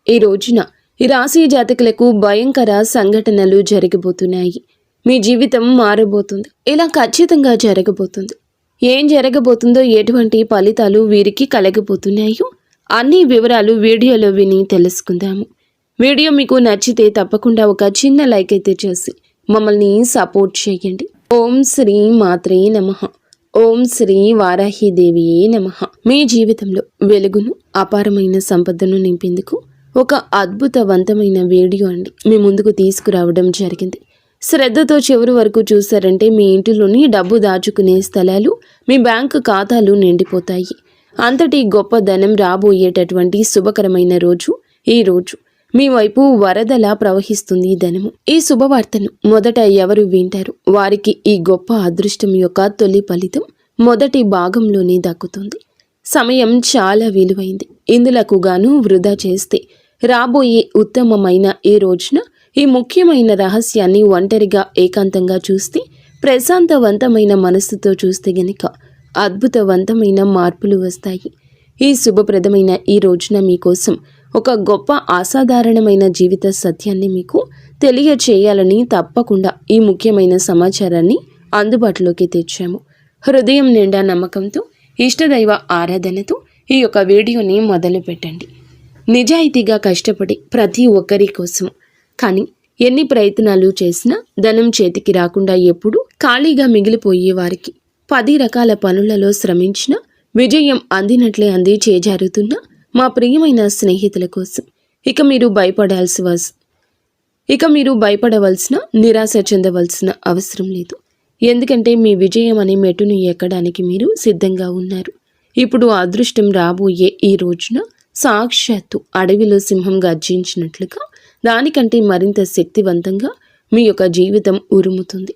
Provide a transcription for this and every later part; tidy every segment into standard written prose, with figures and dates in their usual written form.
ఈ రోజున ఈ రాశి జాతకులకు భయంకర సంఘటనలు జరగబోతున్నాయి. మీ జీవితం మారబోతుంది. ఇలా ఖచ్చితంగా జరగబోతుంది. ఏం జరగబోతుందో, ఎటువంటి ఫలితాలు వీరికి కలగబోతున్నాయో అన్ని వివరాలు వీడియోలో విని తెలుసుకుందాము. వీడియో మీకు నచ్చితే తప్పకుండా ఒక చిన్న లైక్ అయితే చేసి మమ్మల్ని సపోర్ట్ చేయండి. ఓం శ్రీ మాత్రే నమః. ఓం శ్రీ వారాహిదేవియే నమః. మీ జీవితంలో వెలుగును, అపారమైన సంపదను నింపేందుకు ఒక అద్భుతవంతమైన వీడియో మీ ముందుకు తీసుకురావడం జరిగింది. శ్రద్ధతో చివరి వరకు చూసారంటే మీ ఇంటిలోని డబ్బు దాచుకునే స్థలాలు, మీ బ్యాంకు ఖాతాలు నిండిపోతాయి. అంతటి గొప్ప ధనం రాబోయేటటువంటి శుభకరమైన రోజు ఈ రోజు. మీ వైపు వరదలా ప్రవహిస్తుంది ధనము. ఈ శుభవార్తను మొదట ఎవరు వింటారు వారికి ఈ గొప్ప అదృష్టం యొక్క తొలి ఫలితం మొదటి భాగంలోనే దక్కుతుంది. సమయం చాలా విలువైంది. ఇందులకు గాను వృధా చేస్తే రాబోయే ఉత్తమమైన ఈ రోజున ఈ ముఖ్యమైన రహస్యాన్ని ఒంటరిగా ఏకాంతంగా చూస్తే, ప్రశాంతవంతమైన మనస్సుతో చూస్తే గనుక అద్భుతవంతమైన మార్పులు వస్తాయి. ఈ శుభప్రదమైన ఈ రోజున మీకోసం ఒక గొప్ప అసాధారణమైన జీవిత సత్యాన్ని మీకు తెలియచేయాలని తప్పకుండా ఈ ముఖ్యమైన సమాచారాన్ని అందుబాటులోకి తెచ్చాము. హృదయం నిండా నమ్మకంతో, ఇష్టదైవ ఆరాధనతో ఈ యొక్క వీడియోని మొదలు పెట్టండి. నిజాయితీగా కష్టపడి ప్రతి ఒక్కరి కోసం, కానీ ఎన్ని ప్రయత్నాలు చేసినా ధనం చేతికి రాకుండా ఎప్పుడూ ఖాళీగా మిగిలిపోయే వారికి, 10 రకాల పనులలో శ్రమించిన విజయం అందినట్లే అంది చేజారుతున్న మా ప్రియమైన స్నేహితుల కోసం ఇక మీరు భయపడవలసిన, నిరాశ చెందవలసిన అవసరం లేదు. ఎందుకంటే మీ విజయం అనే మెట్టును ఎక్కడానికి మీరు సిద్ధంగా ఉన్నారు. ఇప్పుడు అదృష్టం రాబోయే ఈ రోజున సాక్షాత్తు అడవిలో సింహం గర్జించినట్లుగా, దానికంటే మరింత శక్తివంతంగా మీ యొక్క జీవితం ఉరుముతుంది.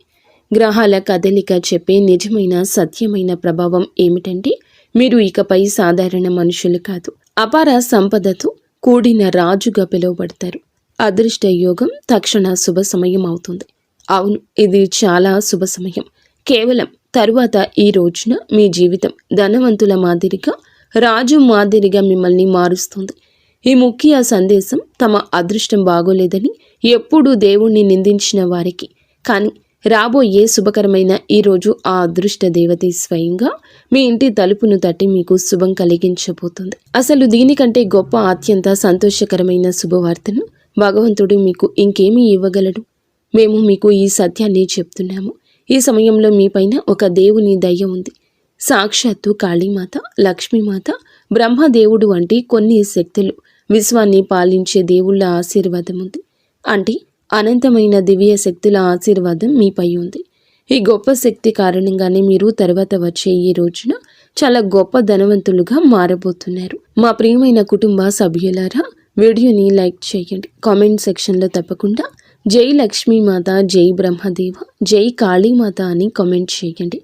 గ్రహాల కదలిక చెప్పే నిజమైన సత్యమైన ప్రభావం ఏమిటంటే, మీరు ఇకపై సాధారణ మనుషులు కాదు, అపార సంపదతో కూడిన రాజుగా పిలువబడతారు. అదృష్ట యోగం తక్షణ శుభ సమయం అవుతుంది. అవును, ఇది చాలా శుభ సమయం. కేవలం తరువాత ఈ రోజున మీ జీవితం ధనవంతుల మాదిరిగా, రాజు మాదిరిగా మిమ్మల్ని మారుస్తుంది. ఈ ముఖ్య సందేశం తమ అదృష్టం బాగోలేదని ఎప్పుడూ దేవుణ్ణి నిందించిన వారికి, కానీ రాబోయే శుభకరమైన ఈరోజు ఆ అదృష్ట దేవత స్వయంగా మీ ఇంటి తలుపును తట్టి మీకు శుభం కలిగించబోతుంది. అసలు దీనికంటే గొప్ప, అత్యంత సంతోషకరమైన శుభవార్తను భగవంతుడు మీకు ఇంకేమీ ఇవ్వగలడు? మేము మీకు ఈ సత్యాన్ని చెప్తున్నాము. ఈ సమయంలో మీపైన ఒక దేవుని దయ ఉంది. సాక్షాత్తు కాళీమాత, లక్ష్మీమాత, బ్రహ్మదేవుడు వంటి కొన్ని శక్తులు, విశ్వాన్ని పాలించే దేవుళ్ళ ఆశీర్వాదం ఉంది. అంటే అనంతమైన దివ్య శక్తుల ఆశీర్వాదం మీపై ఉంది. ఈ గొప్ప శక్తి కారణంగానే మీరు తర్వాత వచ్చే ఈ రోజున చాలా గొప్ప ధనవంతులుగా మారబోతున్నారు. మా ప్రియమైన కుటుంబ సభ్యులారా, వీడియోని లైక్ చేయండి. కామెంట్ సెక్షన్లో తప్పకుండా జై లక్ష్మీమాత, జై బ్రహ్మదేవ, జై కాళీమాత అని కామెంట్ చేయండి.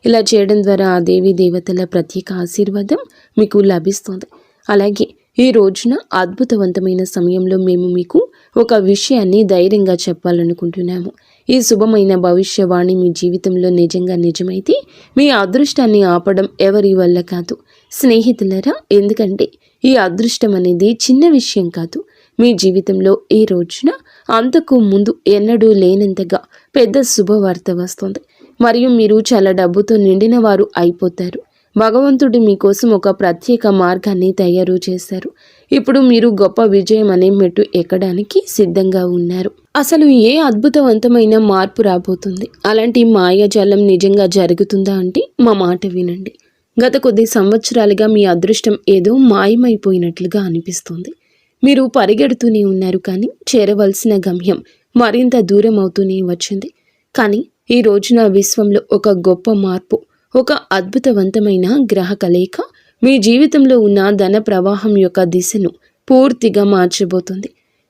ఇలా చేయడం ద్వారా ఆ దేవీ దేవతల ప్రత్యేక ఆశీర్వాదం మీకు లభిస్తుంది. అలాగే ఈ రోజున అద్భుతవంతమైన సమయంలో మేము మీకు ఒక విషయాన్ని ధైర్యంగా చెప్పాలనుకుంటున్నాము. ఈ శుభమైన భవిష్యవాణి మీ జీవితంలో నిజంగా నిజమైతే మీ అదృష్టాన్ని ఆపడం ఎవరి వల్ల కాదు స్నేహితులరా. ఎందుకంటే ఈ అదృష్టం అనేది చిన్న విషయం కాదు. మీ జీవితంలో ఈ రోజున అంతకు ముందు ఎన్నడూ లేనంతగా పెద్ద శుభవార్త వస్తుంది. మరియు మీరు చాలా డబ్బుతో నిండిన వారు అయిపోతారు. భగవంతుడు మీకోసం ఒక ప్రత్యేక మార్గాన్ని తయారు చేశారు. ఇప్పుడు మీరు గొప్ప విజయం అనే మెట్టు ఎక్కడానికి సిద్ధంగా ఉన్నారు. అసలు ఏ అద్భుతవంతమైన మార్పు రాబోతుంది? అలాంటి మాయాజాలం నిజంగా జరుగుతుందా అంటే మా మాట వినండి. గత కొద్ది సంవత్సరాలుగా మీ అదృష్టం ఏదో మాయమైపోయినట్లుగా అనిపిస్తుంది. మీరు పరిగెడుతూనే ఉన్నారు, కానీ చేరవలసిన గమ్యం మరింత దూరం అవుతూనే వచ్చింది. కానీ ఈ రోజున విశ్వంలో ఒక గొప్ప మార్పు, ఒక అద్భుతవంతమైన గ్రహ కలయిక మీ జీవితంలో ఉన్న ధన ప్రవాహం యొక్క దిశను పూర్తిగా మార్చబోతుంది.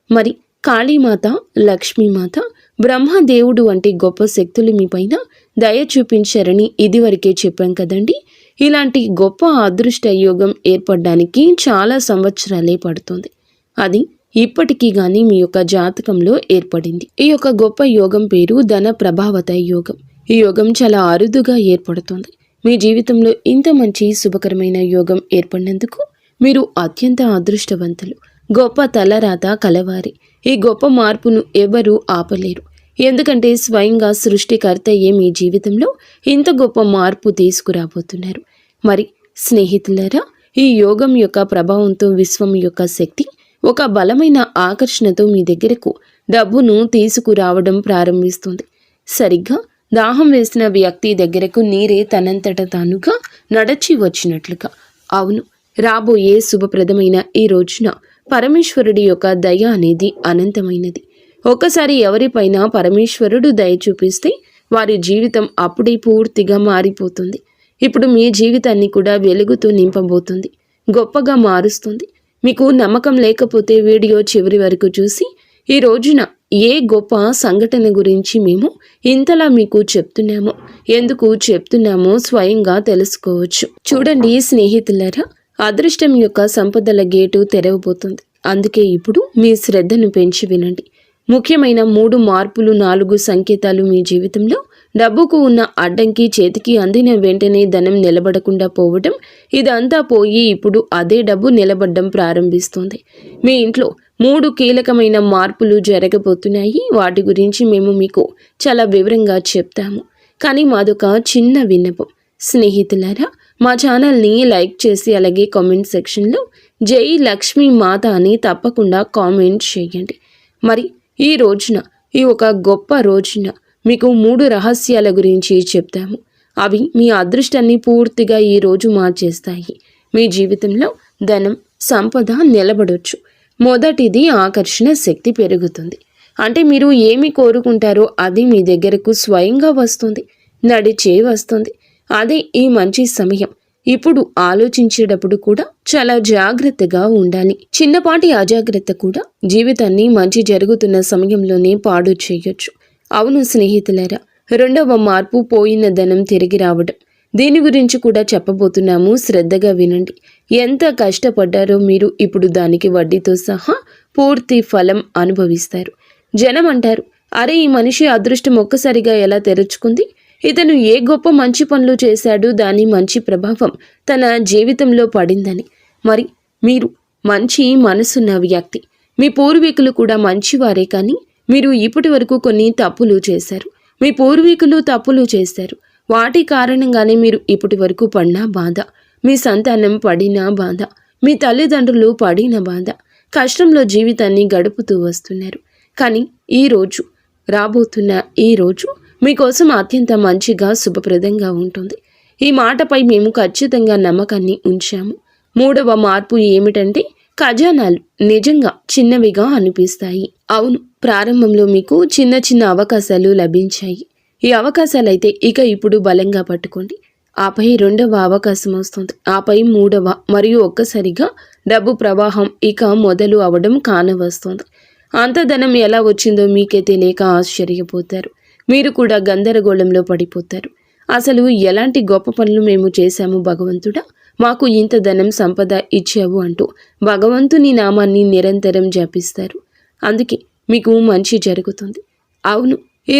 మరి కాళీమాత, లక్ష్మీమాత, బ్రహ్మదేవుడు వంటి గొప్ప శక్తులు మీపైన దయ చూపించారని ఇదివరకే చెప్పాం కదండి. ఇలాంటి గొప్ప అదృష్ట యోగం ఏర్పడడానికి చాలా సంవత్సరాలే పడుతుంది. అది ఇప్పటికీ గానీ మీ యొక్క జాతకంలో ఏర్పడింది. ఈ యొక్క గొప్ప యోగం పేరు ధన ప్రభావత యోగం. ఈ యోగం చాలా అరుదుగా ఏర్పడుతుంది. మీ జీవితంలో ఇంత మంచి శుభకరమైన యోగం ఏర్పడినందుకు మీరు అత్యంత అదృష్టవంతులు. గొప్ప తలరాత కలవారి. ఈ గొప్ప మార్పును ఎవరూ ఆపలేరు. ఎందుకంటే స్వయంగా సృష్టికర్తయే మీ జీవితంలో ఇంత గొప్ప మార్పు తీసుకురాబోతున్నారు. మరి స్నేహితులారా, ఈ యోగం యొక్క ప్రభావంతో విశ్వం యొక్క శక్తి ఒక బలమైన ఆకర్షణతో మీ దగ్గరకు డబ్బును తీసుకురావడం ప్రారంభిస్తుంది. సరిగ్గా దాహం వేసిన వ్యక్తి దగ్గరకు నీరే తనంతట తానుగా నడచి వచ్చినట్లుగా. అవును, రాబోయే శుభప్రదమైన ఈ రోజున పరమేశ్వరుడి యొక్క దయ అనేది అనంతమైనది. ఒక్కసారి ఎవరిపైన పరమేశ్వరుడు దయ చూపిస్తే వారి జీవితం అప్పుడే పూర్తిగా మారిపోతుంది. ఇప్పుడు మీ జీవితాన్ని కూడా వెలుగుతో నింపబోతుంది, గొప్పగా మారుస్తుంది. మీకు నమ్మకం లేకపోతే వీడియో చివరి వరకు చూసి ఈ రోజున ఏ గొప్ప సంఘటన గురించి మేము ఇంతలా మీకు చెప్తున్నామో, ఎందుకు చెప్తున్నామో స్వయంగా తెలుసుకోవచ్చు. చూడండి స్నేహితులారా, అదృష్టం యొక్క సంపదల గేటు తెరవబోతుంది. అందుకే ఇప్పుడు మీ శ్రద్ధను పెంచి వినండి. ముఖ్యమైన 3 మార్పులు, 4 సంకేతాలు మీ జీవితంలో డబ్బుకు ఉన్న అడ్డంకి చేతికి అందిన వెంటనే ధనం నిలబడకుండా పోవటం, ఇదంతా పోయి ఇప్పుడు అదే డబ్బు నిలబడడం ప్రారంభిస్తుంది. మీ ఇంట్లో 3 కీలకమైన మార్పులు జరగబోతున్నాయి. వాటి గురించి మేము మీకు చాలా వివరంగా చెప్తాము. కానీ మాదొక చిన్న విన్నపం. స్నేహితులారా, మా ఛానల్ని లైక్ చేసి అలాగే కామెంట్ సెక్షన్లో జై లక్ష్మీ మాత అని తప్పకుండా కామెంట్ చేయండి. మరి ఈ రోజున, ఈ ఒక గొప్ప రోజున మీకు 3 రహస్యాల గురించి చెప్తాము. అవి మీ అదృష్టాన్ని పూర్తిగా ఈ రోజు మార్చేస్తాయి. మీ జీవితంలో ధనం, సంపద నిలబడొచ్చు. మొదటిది, ఆకర్షణ శక్తి పెరుగుతుంది. అంటే మీరు ఏమి కోరుకుంటారో అది మీ దగ్గరకు స్వయంగా వస్తుంది, నడిచే వస్తుంది. అదే ఈ మంచి సమయం. ఇప్పుడు ఆలోచించేటప్పుడు కూడా చాలా జాగ్రత్తగా ఉండాలి. చిన్నపాటి అజాగ్రత్త కూడా జీవితాన్ని మంచి జరుగుతున్న సమయంలోనే పాడు చేయొచ్చు. అవును స్నేహితులారా, 2వ మార్పు పోయిన ధనం తిరిగి రావడం. దీని గురించి కూడా చెప్పబోతున్నాము, శ్రద్ధగా వినండి. ఎంత కష్టపడ్డారో మీరు ఇప్పుడు దానికి వడ్డీతో సహా పూర్తి ఫలం అనుభవిస్తారు. జనం అంటారు, అరే ఈ మనిషి అదృష్టం ఒక్కసారిగా ఎలా తెరుచుకుంది, ఇతను ఏ గొప్ప మంచి పనులు చేశాడు, దాని మంచి ప్రభావం తన జీవితంలో పడిందని. మరి మీరు మంచి మనసున్న వ్యక్తి. మీ పూర్వీకులు కూడా మంచివారే, కానీ మీరు ఇప్పటి వరకు కొన్ని తప్పులు చేశారు. మీ పూర్వీకులు తప్పులు చేశారు. వాటి కారణంగానే మీరు ఇప్పటి వరకు పడిన బాధ, మీ సంతానం పడిన బాధ, మీ తల్లిదండ్రులు పడిన బాధ, కష్టంలో జీవితాన్ని గడుపుతూ వస్తున్నారు. కానీ ఈరోజు, రాబోతున్న ఈరోజు మీకోసం అత్యంత మంచిగా, శుభప్రదంగా ఉంటుంది. ఈ మాటపై మేము ఖచ్చితంగా నమ్మకాన్ని ఉంచాము. 3వ మార్పు ఏమిటంటే, ఖజానాలు నిజంగా చిన్నవిగా అనిపిస్తాయి. అవును, ప్రారంభంలో మీకు చిన్న చిన్న అవకాశాలు లభించాయి. ఈ అవకాశాలైతే ఇక ఇప్పుడు బలంగా పట్టుకోండి. ఆపై 2వ అవకాశం వస్తుంది, ఆపై 3వ, మరియు ఒక్కసారిగా డబ్బు ప్రవాహం ఇక మొదలు అవడం కానవస్తుంది. అంత ధనం ఎలా వచ్చిందో మీకే తెలియక ఆశ్చర్యపోతారు. మీరు కూడా గందరగోళంలో పడిపోతారు. అసలు ఎలాంటి గొప్ప పనులు మేము చేశాము భగవంతుడా, మాకు ఇంత ధనం, సంపద ఇచ్చావు అంటూ భగవంతుని నామాన్ని నిరంతరం జపిస్తారు. అందుకే మీకు మంచి జరుగుతుంది. అవును, ఈ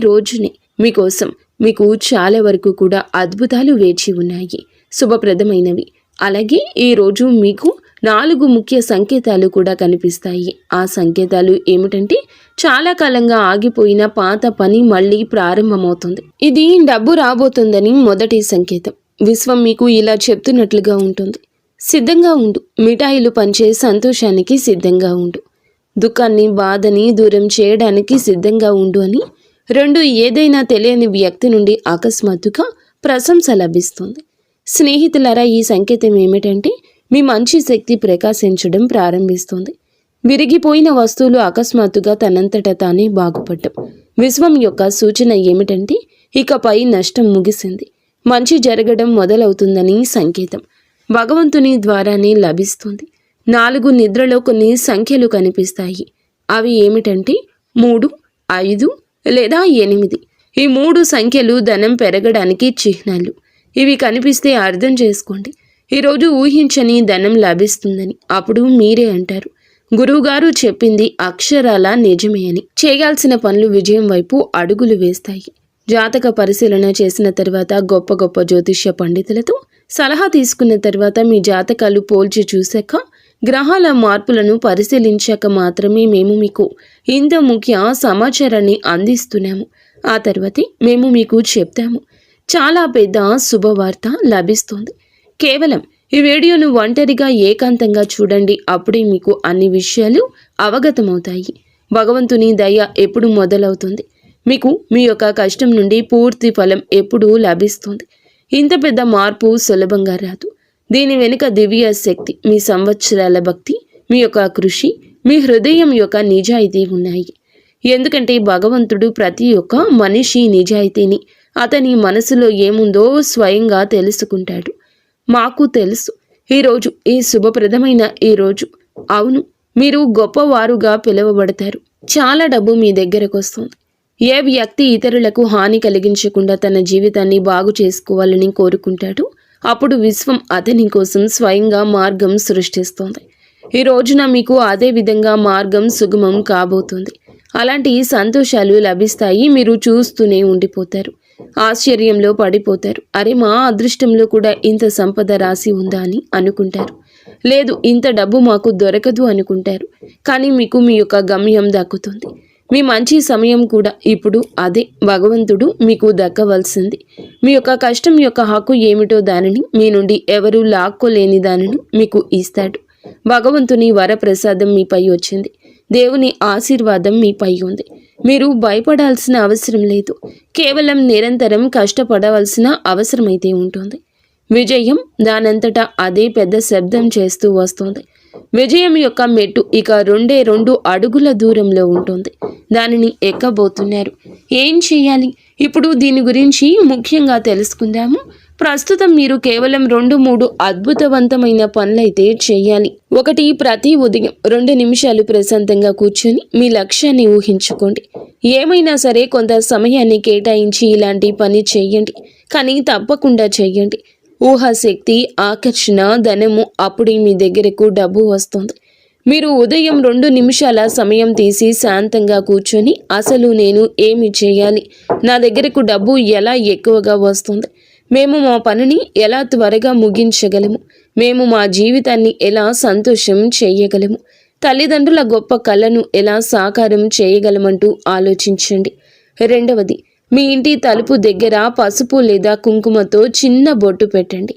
రోజునే మీకోసం మీకు చాలా వరకు కూడా అద్భుతాలు వేచి ఉన్నాయి, శుభప్రదమైనవి. అలాగే ఈరోజు మీకు 4 ముఖ్య సంకేతాలు కూడా కనిపిస్తాయి. ఆ సంకేతాలు ఏమిటంటే, చాలా కాలంగా ఆగిపోయిన పాత పని మళ్ళీ ప్రారంభమవుతుంది. ఇది డబ్బు రాబోతుందని మొదటి సంకేతం. విశ్వం మీకు ఇలా చెప్తున్నట్లుగా ఉంటుంది, సిద్ధంగా ఉండు. మిఠాయిలు పంచే సంతోషానికి సిద్ధంగా ఉండు. దుఃఖాన్ని, బాధని దూరం చేయడానికి సిద్ధంగా ఉండు అని. 2, ఏదైనా తెలియని వ్యక్తి నుండి అకస్మాత్తుగా ప్రశంస లభిస్తుంది. స్నేహితులారా, ఈ సంకేతం ఏమిటంటే, మీ మంచి శక్తి ప్రకాశించడం ప్రారంభిస్తుంది. విరిగిపోయిన వస్తువులు అకస్మాత్తుగా తనంతట తానే బాగుపడ్డం. విశ్వం యొక్క సూచన ఏమిటంటే, ఇకపై నష్టం ముగిసింది, మంచి జరగడం మొదలవుతుందని సంకేతం. భగవంతుని ద్వారానే లభిస్తుంది. 4 నిద్రలో కొన్ని సంఖ్యలు కనిపిస్తాయి. అవి ఏమిటంటే 3, 5 లేదా 8. ఈ 3 సంఖ్యలు ధనం పెరగడానికి చిహ్నాలు. ఇవి కనిపిస్తే అర్థం చేసుకోండి, ఈరోజు ఊహించని ధనం లభిస్తుందని. అప్పుడు మీరే అంటారు, గురువుగారు చెప్పింది అక్షరాల నిజమే అని. చేయాల్సిన పనులు విజయం వైపు అడుగులు వేస్తాయి. జాతక పరిశీలన చేసిన తర్వాత, గొప్ప గొప్ప జ్యోతిష్య పండితులతో సలహా తీసుకున్న తర్వాత, మీ జాతకాలు పోల్చి చూశాక గ్రహాల మార్పులను పరిశీలించాక మాత్రమే మేము మీకు ఇంత ముఖ్య సమాచారాన్ని అందిస్తున్నాము. ఆ తర్వాతే మేము మీకు చెప్తాము. చాలా పెద్ద శుభవార్త లభిస్తుంది. కేవలం ఈ వీడియోను ఒంటరిగా ఏకాంతంగా చూడండి. అప్పుడే మీకు అన్ని విషయాలు అవగతమవుతాయి. భగవంతుని దయ ఎప్పుడు మొదలవుతుంది. మీకు మీ యొక్క కష్టం నుండి పూర్తి ఫలం ఎప్పుడు లభిస్తుంది. ఇంత పెద్ద మార్పు సులభంగా రాదు. దీని వెనుక దివ్య శక్తి, మీ సంవత్సరాల భక్తి, మీ యొక్క కృషి, మీ హృదయం యొక్క నిజాయితీ ఉన్నాయి. ఎందుకంటే భగవంతుడు ప్రతి ఒక్క మనిషి నిజాయితీని, అతని మనసులో ఏముందో స్వయంగా తెలుసుకుంటాడు. మాకు తెలుసు. ఈరోజు ఈ శుభప్రదమైన ఈరోజు, అవును, మీరు గొప్పవారుగా పిలువబడతారు. చాలా డబ్బు మీ దగ్గరకు వస్తుంది. ఏ వ్యక్తి ఇతరులకు హాని కలిగించకుండా తన జీవితాన్ని బాగు చేసుకోవాలని కోరుకుంటాడో అప్పుడు విశ్వం అతని కోసం స్వయంగా మార్గం సృష్టిస్తుంది. ఈ రోజున మీకు అదే విధంగా మార్గం సుగమం కాబోతుంది. అలాంటి సంతోషాలు లభిస్తాయి. మీరు చూస్తూనే ఉండిపోతారు. ఆశ్చర్యంలో పడిపోతారు. అరే, మా అదృష్టంలో కూడా ఇంత సంపద రాసి ఉందా అని అనుకుంటారు. లేదు, ఇంత డబ్బు మాకు దొరకదు అనుకుంటారు. కానీ మీకు మీ యొక్క గమ్యం దక్కుతుంది. మీ మంచి సమయం కూడా ఇప్పుడు అదే భగవంతుడు మీకు దక్కవలసింది. మీ యొక్క కష్టం యొక్క హక్కు ఏమిటో దానిని మీ నుండి ఎవరూ లాక్కోలేని దానిని మీకు ఇస్తాడు. భగవంతుని వరప్రసాదం మీపై వచ్చింది. దేవుని ఆశీర్వాదం మీపై ఉంది. మీరు భయపడాల్సిన అవసరం లేదు. కేవలం నిరంతరం కష్టపడవలసిన అవసరమైతే ఉంటుంది. విజయం దానంతటా అదే పెద్ద శబ్దం చేస్తూ వస్తుంది. విజయం యొక్క మెట్టు ఇక 2 అడుగుల దూరంలో ఉంటుంది. దానిని ఎక్కబోతున్నారు. ఏం చేయాలి? ఇప్పుడు దీని గురించి ముఖ్యంగా తెలుసుకుందాము. ప్రస్తుతం మీరు కేవలం 2-3 అద్భుతవంతమైన పనులైతే చేయాలి. ఒకటి, ప్రతి ఉదయం 2 నిమిషాలు ప్రశాంతంగా కూర్చొని మీ లక్ష్యాన్ని ఊహించుకోండి. ఏమైనా సరే కొంత సమయాన్ని కేటాయించి ఇలాంటి పని చేయండి. కానీ తప్పకుండా చేయండి. ఊహాశక్తి, ఆకర్షణ, ధనము, అప్పుడే మీ దగ్గరకు డబ్బు వస్తుంది. మీరు ఉదయం 2 నిమిషాల సమయం తీసి శాంతంగా కూర్చొని అసలు నేను ఏమి చేయాలి, నా దగ్గరకు డబ్బు ఎలా ఎక్కువగా వస్తుంది, మేము మా పనిని ఎలా త్వరగా ముగించగలము, మేము మా జీవితాన్ని ఎలా సంతోషం చేయగలము, తల్లిదండ్రుల గొప్ప కళను ఎలా సాకారం చేయగలమంటూ ఆలోచించండి. రెండవది, మీ ఇంటి తలుపు దగ్గర పసుపు లేదా కుంకుమతో చిన్న బొట్టు పెట్టండి.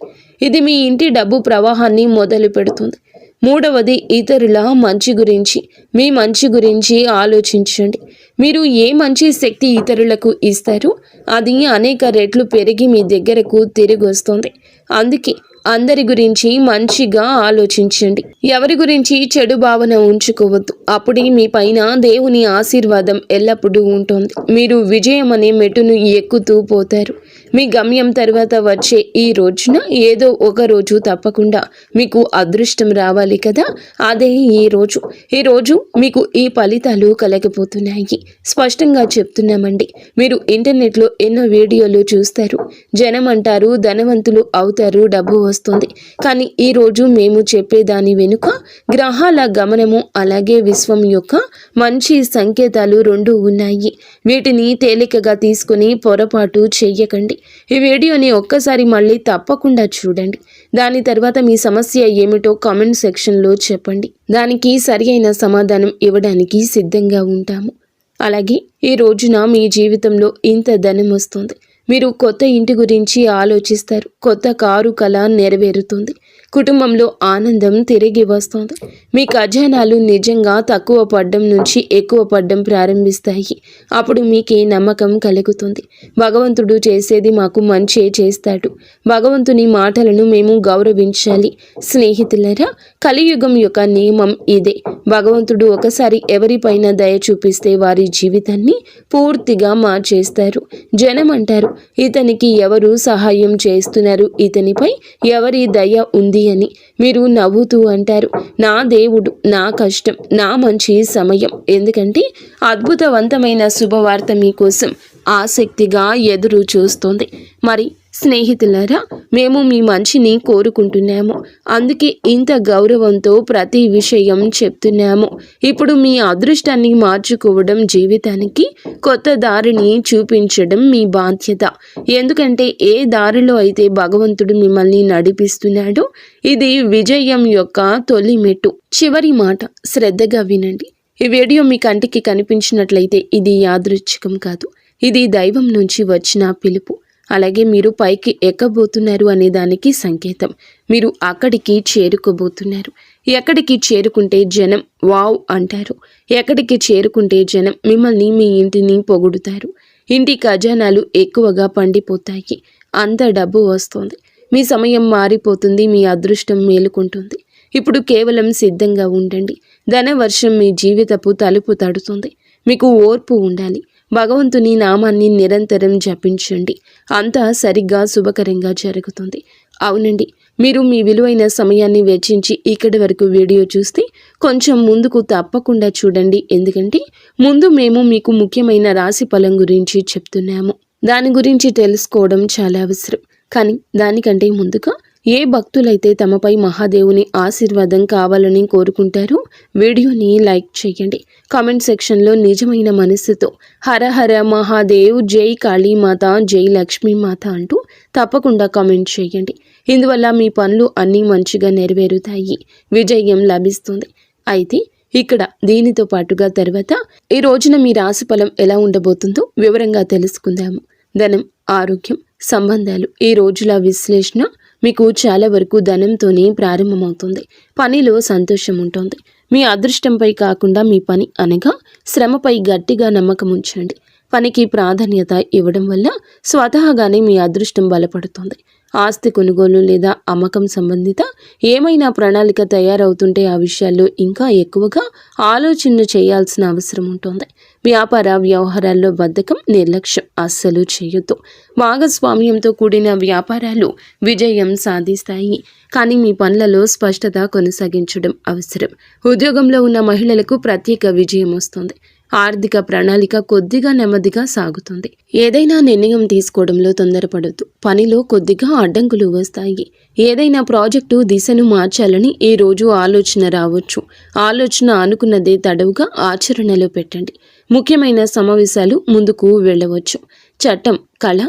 ఇది మీ ఇంటి డబ్బు ప్రవాహాన్ని మొదలు పెడుతుంది. మూడవది, ఇతరుల మంచి గురించి, మీ మంచి గురించి ఆలోచించండి. మీరు ఏ మంచి శక్తి ఇతరులకు ఇస్తారో అది అనేక రెట్లు పెరిగి మీ దగ్గరకు తిరిగి వస్తుంది. అందుకే అందరి గురించి మంచిగా ఆలోచించండి. ఎవరి గురించి చెడు భావన ఉంచుకోవద్దు. అప్పుడే మీ పైన దేవుని ఆశీర్వాదం ఎల్లప్పుడూ ఉంటుంది. మీరు విజయం అనే మెట్టును ఎక్కుతూ పోతారు. మీ గమ్యం తర్వాత వచ్చే ఈ రోజున ఏదో ఒక రోజు తప్పకుండా మీకు అదృష్టం రావాలి కదా, అదే ఈ రోజు. ఈ రోజు మీకు ఈ ఫలితాలు కలగబోతున్నాయి. స్పష్టంగా చెప్తున్నామండి. మీరు ఇంటర్నెట్లో ఎన్నో వీడియోలు చూస్తారు. జనం అంటారు ధనవంతులు అవుతారు, డబ్బు వస్తుంది. కానీ ఈరోజు మేము చెప్పేదాని వెనుక గ్రహాల గమనము అలాగే విశ్వం యొక్క మంచి సంకేతాలు 2 ఉన్నాయి. వీటిని తేలికగా తీసుకుని పొరపాటు చెయ్యకండి. ఈ వీడియోని ఒక్కసారి మళ్ళీ తప్పకుండా చూడండి. దాని తర్వాత మీ సమస్య ఏమిటో కామెంట్ సెక్షన్లో చెప్పండి. దానికి సరి అయిన సమాధానం ఇవ్వడానికి సిద్ధంగా ఉంటాము. అలాగే ఈ రోజున మీ జీవితంలో ఇంత ధనం వస్తుంది. మీరు కొత్త ఇంటి గురించి ఆలోచిస్తారు. కొత్త కారు కల నెరవేరుతుంది. కుటుంబంలో ఆనందం తిరిగి వస్తుంది. మీ ఖజానాలు నిజంగా తక్కువ పడ్డం నుంచి ఎక్కువ పడ్డం ప్రారంభిస్తాయి. అప్పుడు మీకే నమ్మకం కలుగుతుంది. భగవంతుడు చేసేది మాకు మంచే చేస్తాడు. భగవంతుని మాటలను మేము గౌరవించాలి. స్నేహితులరా, కలియుగం యొక్క నియమం ఇదే. భగవంతుడు ఒకసారి ఎవరిపైన దయ చూపిస్తే వారి జీవితాన్ని పూర్తిగా మార్చేస్తారు. జనం అంటారు, ఇతనికి ఎవరు సహాయం చేస్తున్నారు, ఇతనిపై ఎవరి దయ ఉంది అని. మీరు నవ్వుతూ అంటారు, నా దేవుడు, నా కష్టం, నా మంచి సమయం. ఎందుకంటే అద్భుతవంతమైన శుభవార్త మీకోసం ఆసక్తిగా ఎదురు చూస్తోంది. మరి స్నేహితులారా, మేము మీ మంచిని కోరుకుంటున్నాము. అందుకే ఇంత గౌరవంతో ప్రతి విషయం చెప్తున్నాము. ఇప్పుడు మీ అదృష్టాన్ని మార్చుకోవడం, జీవితానికి కొత్త దారిని చూపించడం మీ బాధ్యత. ఎందుకంటే ఏ దారిలో అయితే భగవంతుడు మిమ్మల్ని నడిపిస్తున్నాడో ఇది విజయం యొక్క తొలి మెట్టు. చివరి మాట శ్రద్ధగా వినండి. ఈ వీడియో మీ కంటికి కనిపించినట్లయితే ఇది యాదృచ్ఛికం కాదు, ఇది దైవం నుంచి వచ్చిన పిలుపు. అలాగే మీరు పైకి ఎక్కబోతున్నారు అనే దానికి సంకేతం. మీరు అక్కడికి చేరుకోబోతున్నారు. ఎక్కడికి చేరుకుంటే జనం వావ్ అంటారు. ఎక్కడికి చేరుకుంటే జనం మిమ్మల్ని, మీ ఇంటిని పొగుడుతారు. ఇంటి ఖజానాలు ఎక్కువగా పండిపోతాయి. అంత డబ్బు వస్తుంది. మీ సమయం మారిపోతుంది. మీ అదృష్టం మేలుకుంటుంది. ఇప్పుడు కేవలం సిద్ధంగా ఉండండి. ధనవర్షం మీ జీవితపు తలుపు తడుతుంది. మీకు ఓర్పు ఉండాలి. భగవంతుని నామాన్ని నిరంతరం జపించండి. అంతా సరిగ్గా శుభకరంగా జరుగుతుంది. అవునండి, మీరు మీ విలువైన సమయాన్ని వెచ్చించి ఇక్కడి వరకు వీడియో చూస్తే కొంచెం ముందుకు తప్పకుండా చూడండి. ఎందుకంటే ముందు మేము మీకు ముఖ్యమైన రాశి ఫలం గురించి చెప్తున్నాము. దాని గురించి తెలుసుకోవడం చాలా అవసరం. కానీ దానికంటే ముందుగా ఏ భక్తులైతే తమపై మహాదేవుని ఆశీర్వాదం కావాలని కోరుకుంటారో వీడియోని లైక్ చేయండి. కామెంట్ సెక్షన్లో నిజమైన మనస్సుతో హర హర మహాదేవ్, జై కాళీమాత, జై లక్ష్మీమాత అంటూ తప్పకుండా కామెంట్ చేయండి. ఇందువల్ల మీ పనులు అన్నీ మంచిగా నెరవేరుతాయి. విజయం లభిస్తుంది. అయితే ఇక్కడ దీనితో పాటుగా తర్వాత ఈ రోజున మీ రాశి ఫలం ఎలా ఉండబోతుందో వివరంగా తెలుసుకుందాము. ధనం, ఆరోగ్యం, సంబంధాలు. ఈ రోజుల విశ్లేషణ మీకు చాలా వరకు ధనంతోనే ప్రారంభమవుతుంది. పనిలో సంతోషం ఉంటుంది. మీ అదృష్టంపై కాకుండా మీ పని అనగా శ్రమపై గట్టిగా నమ్మకం ఉంచండి. పనికి ప్రాధాన్యత ఇవ్వడం వల్ల స్వతహాగానే మీ అదృష్టం బలపడుతుంది. ఆస్తి కొనుగోలు లేదా అమ్మకం సంబంధిత ఏమైనా ప్రణాళిక తయారవుతుంటే ఆ విషయాల్లో ఇంకా ఎక్కువగా ఆలోచన చేయాల్సిన అవసరం ఉంటుంది. వ్యాపార వ్యవహారాల్లో బద్ధకం, నిర్లక్ష్యం అస్సలు చేయొద్దు. భాగస్వామ్యంతో కూడిన వ్యాపారాలు విజయం సాధిస్తాయి. కానీ మీ పనులలో స్పష్టత కొనసాగించడం అవసరం. ఉద్యోగంలో ఉన్న మహిళలకు ప్రత్యేక విజయం వస్తుంది. ఆర్థిక ప్రణాళిక కొద్దిగా నెమ్మదిగా సాగుతుంది. ఏదైనా నిర్ణయం తీసుకోవడంలో తొందరపడొద్దు. పనిలో కొద్దిగా అడ్డంకులు వస్తాయి. ఏదైనా ప్రాజెక్టు దిశను మార్చాలని ఈ రోజు ఆలోచన రావచ్చు. ఆలోచన అనుకున్నదే తడవుగా ఆచరణలో పెట్టండి. ముఖ్యమైన సమావేశాలు ముందుకు వెళ్ళవచ్చు. చట్టం, కళ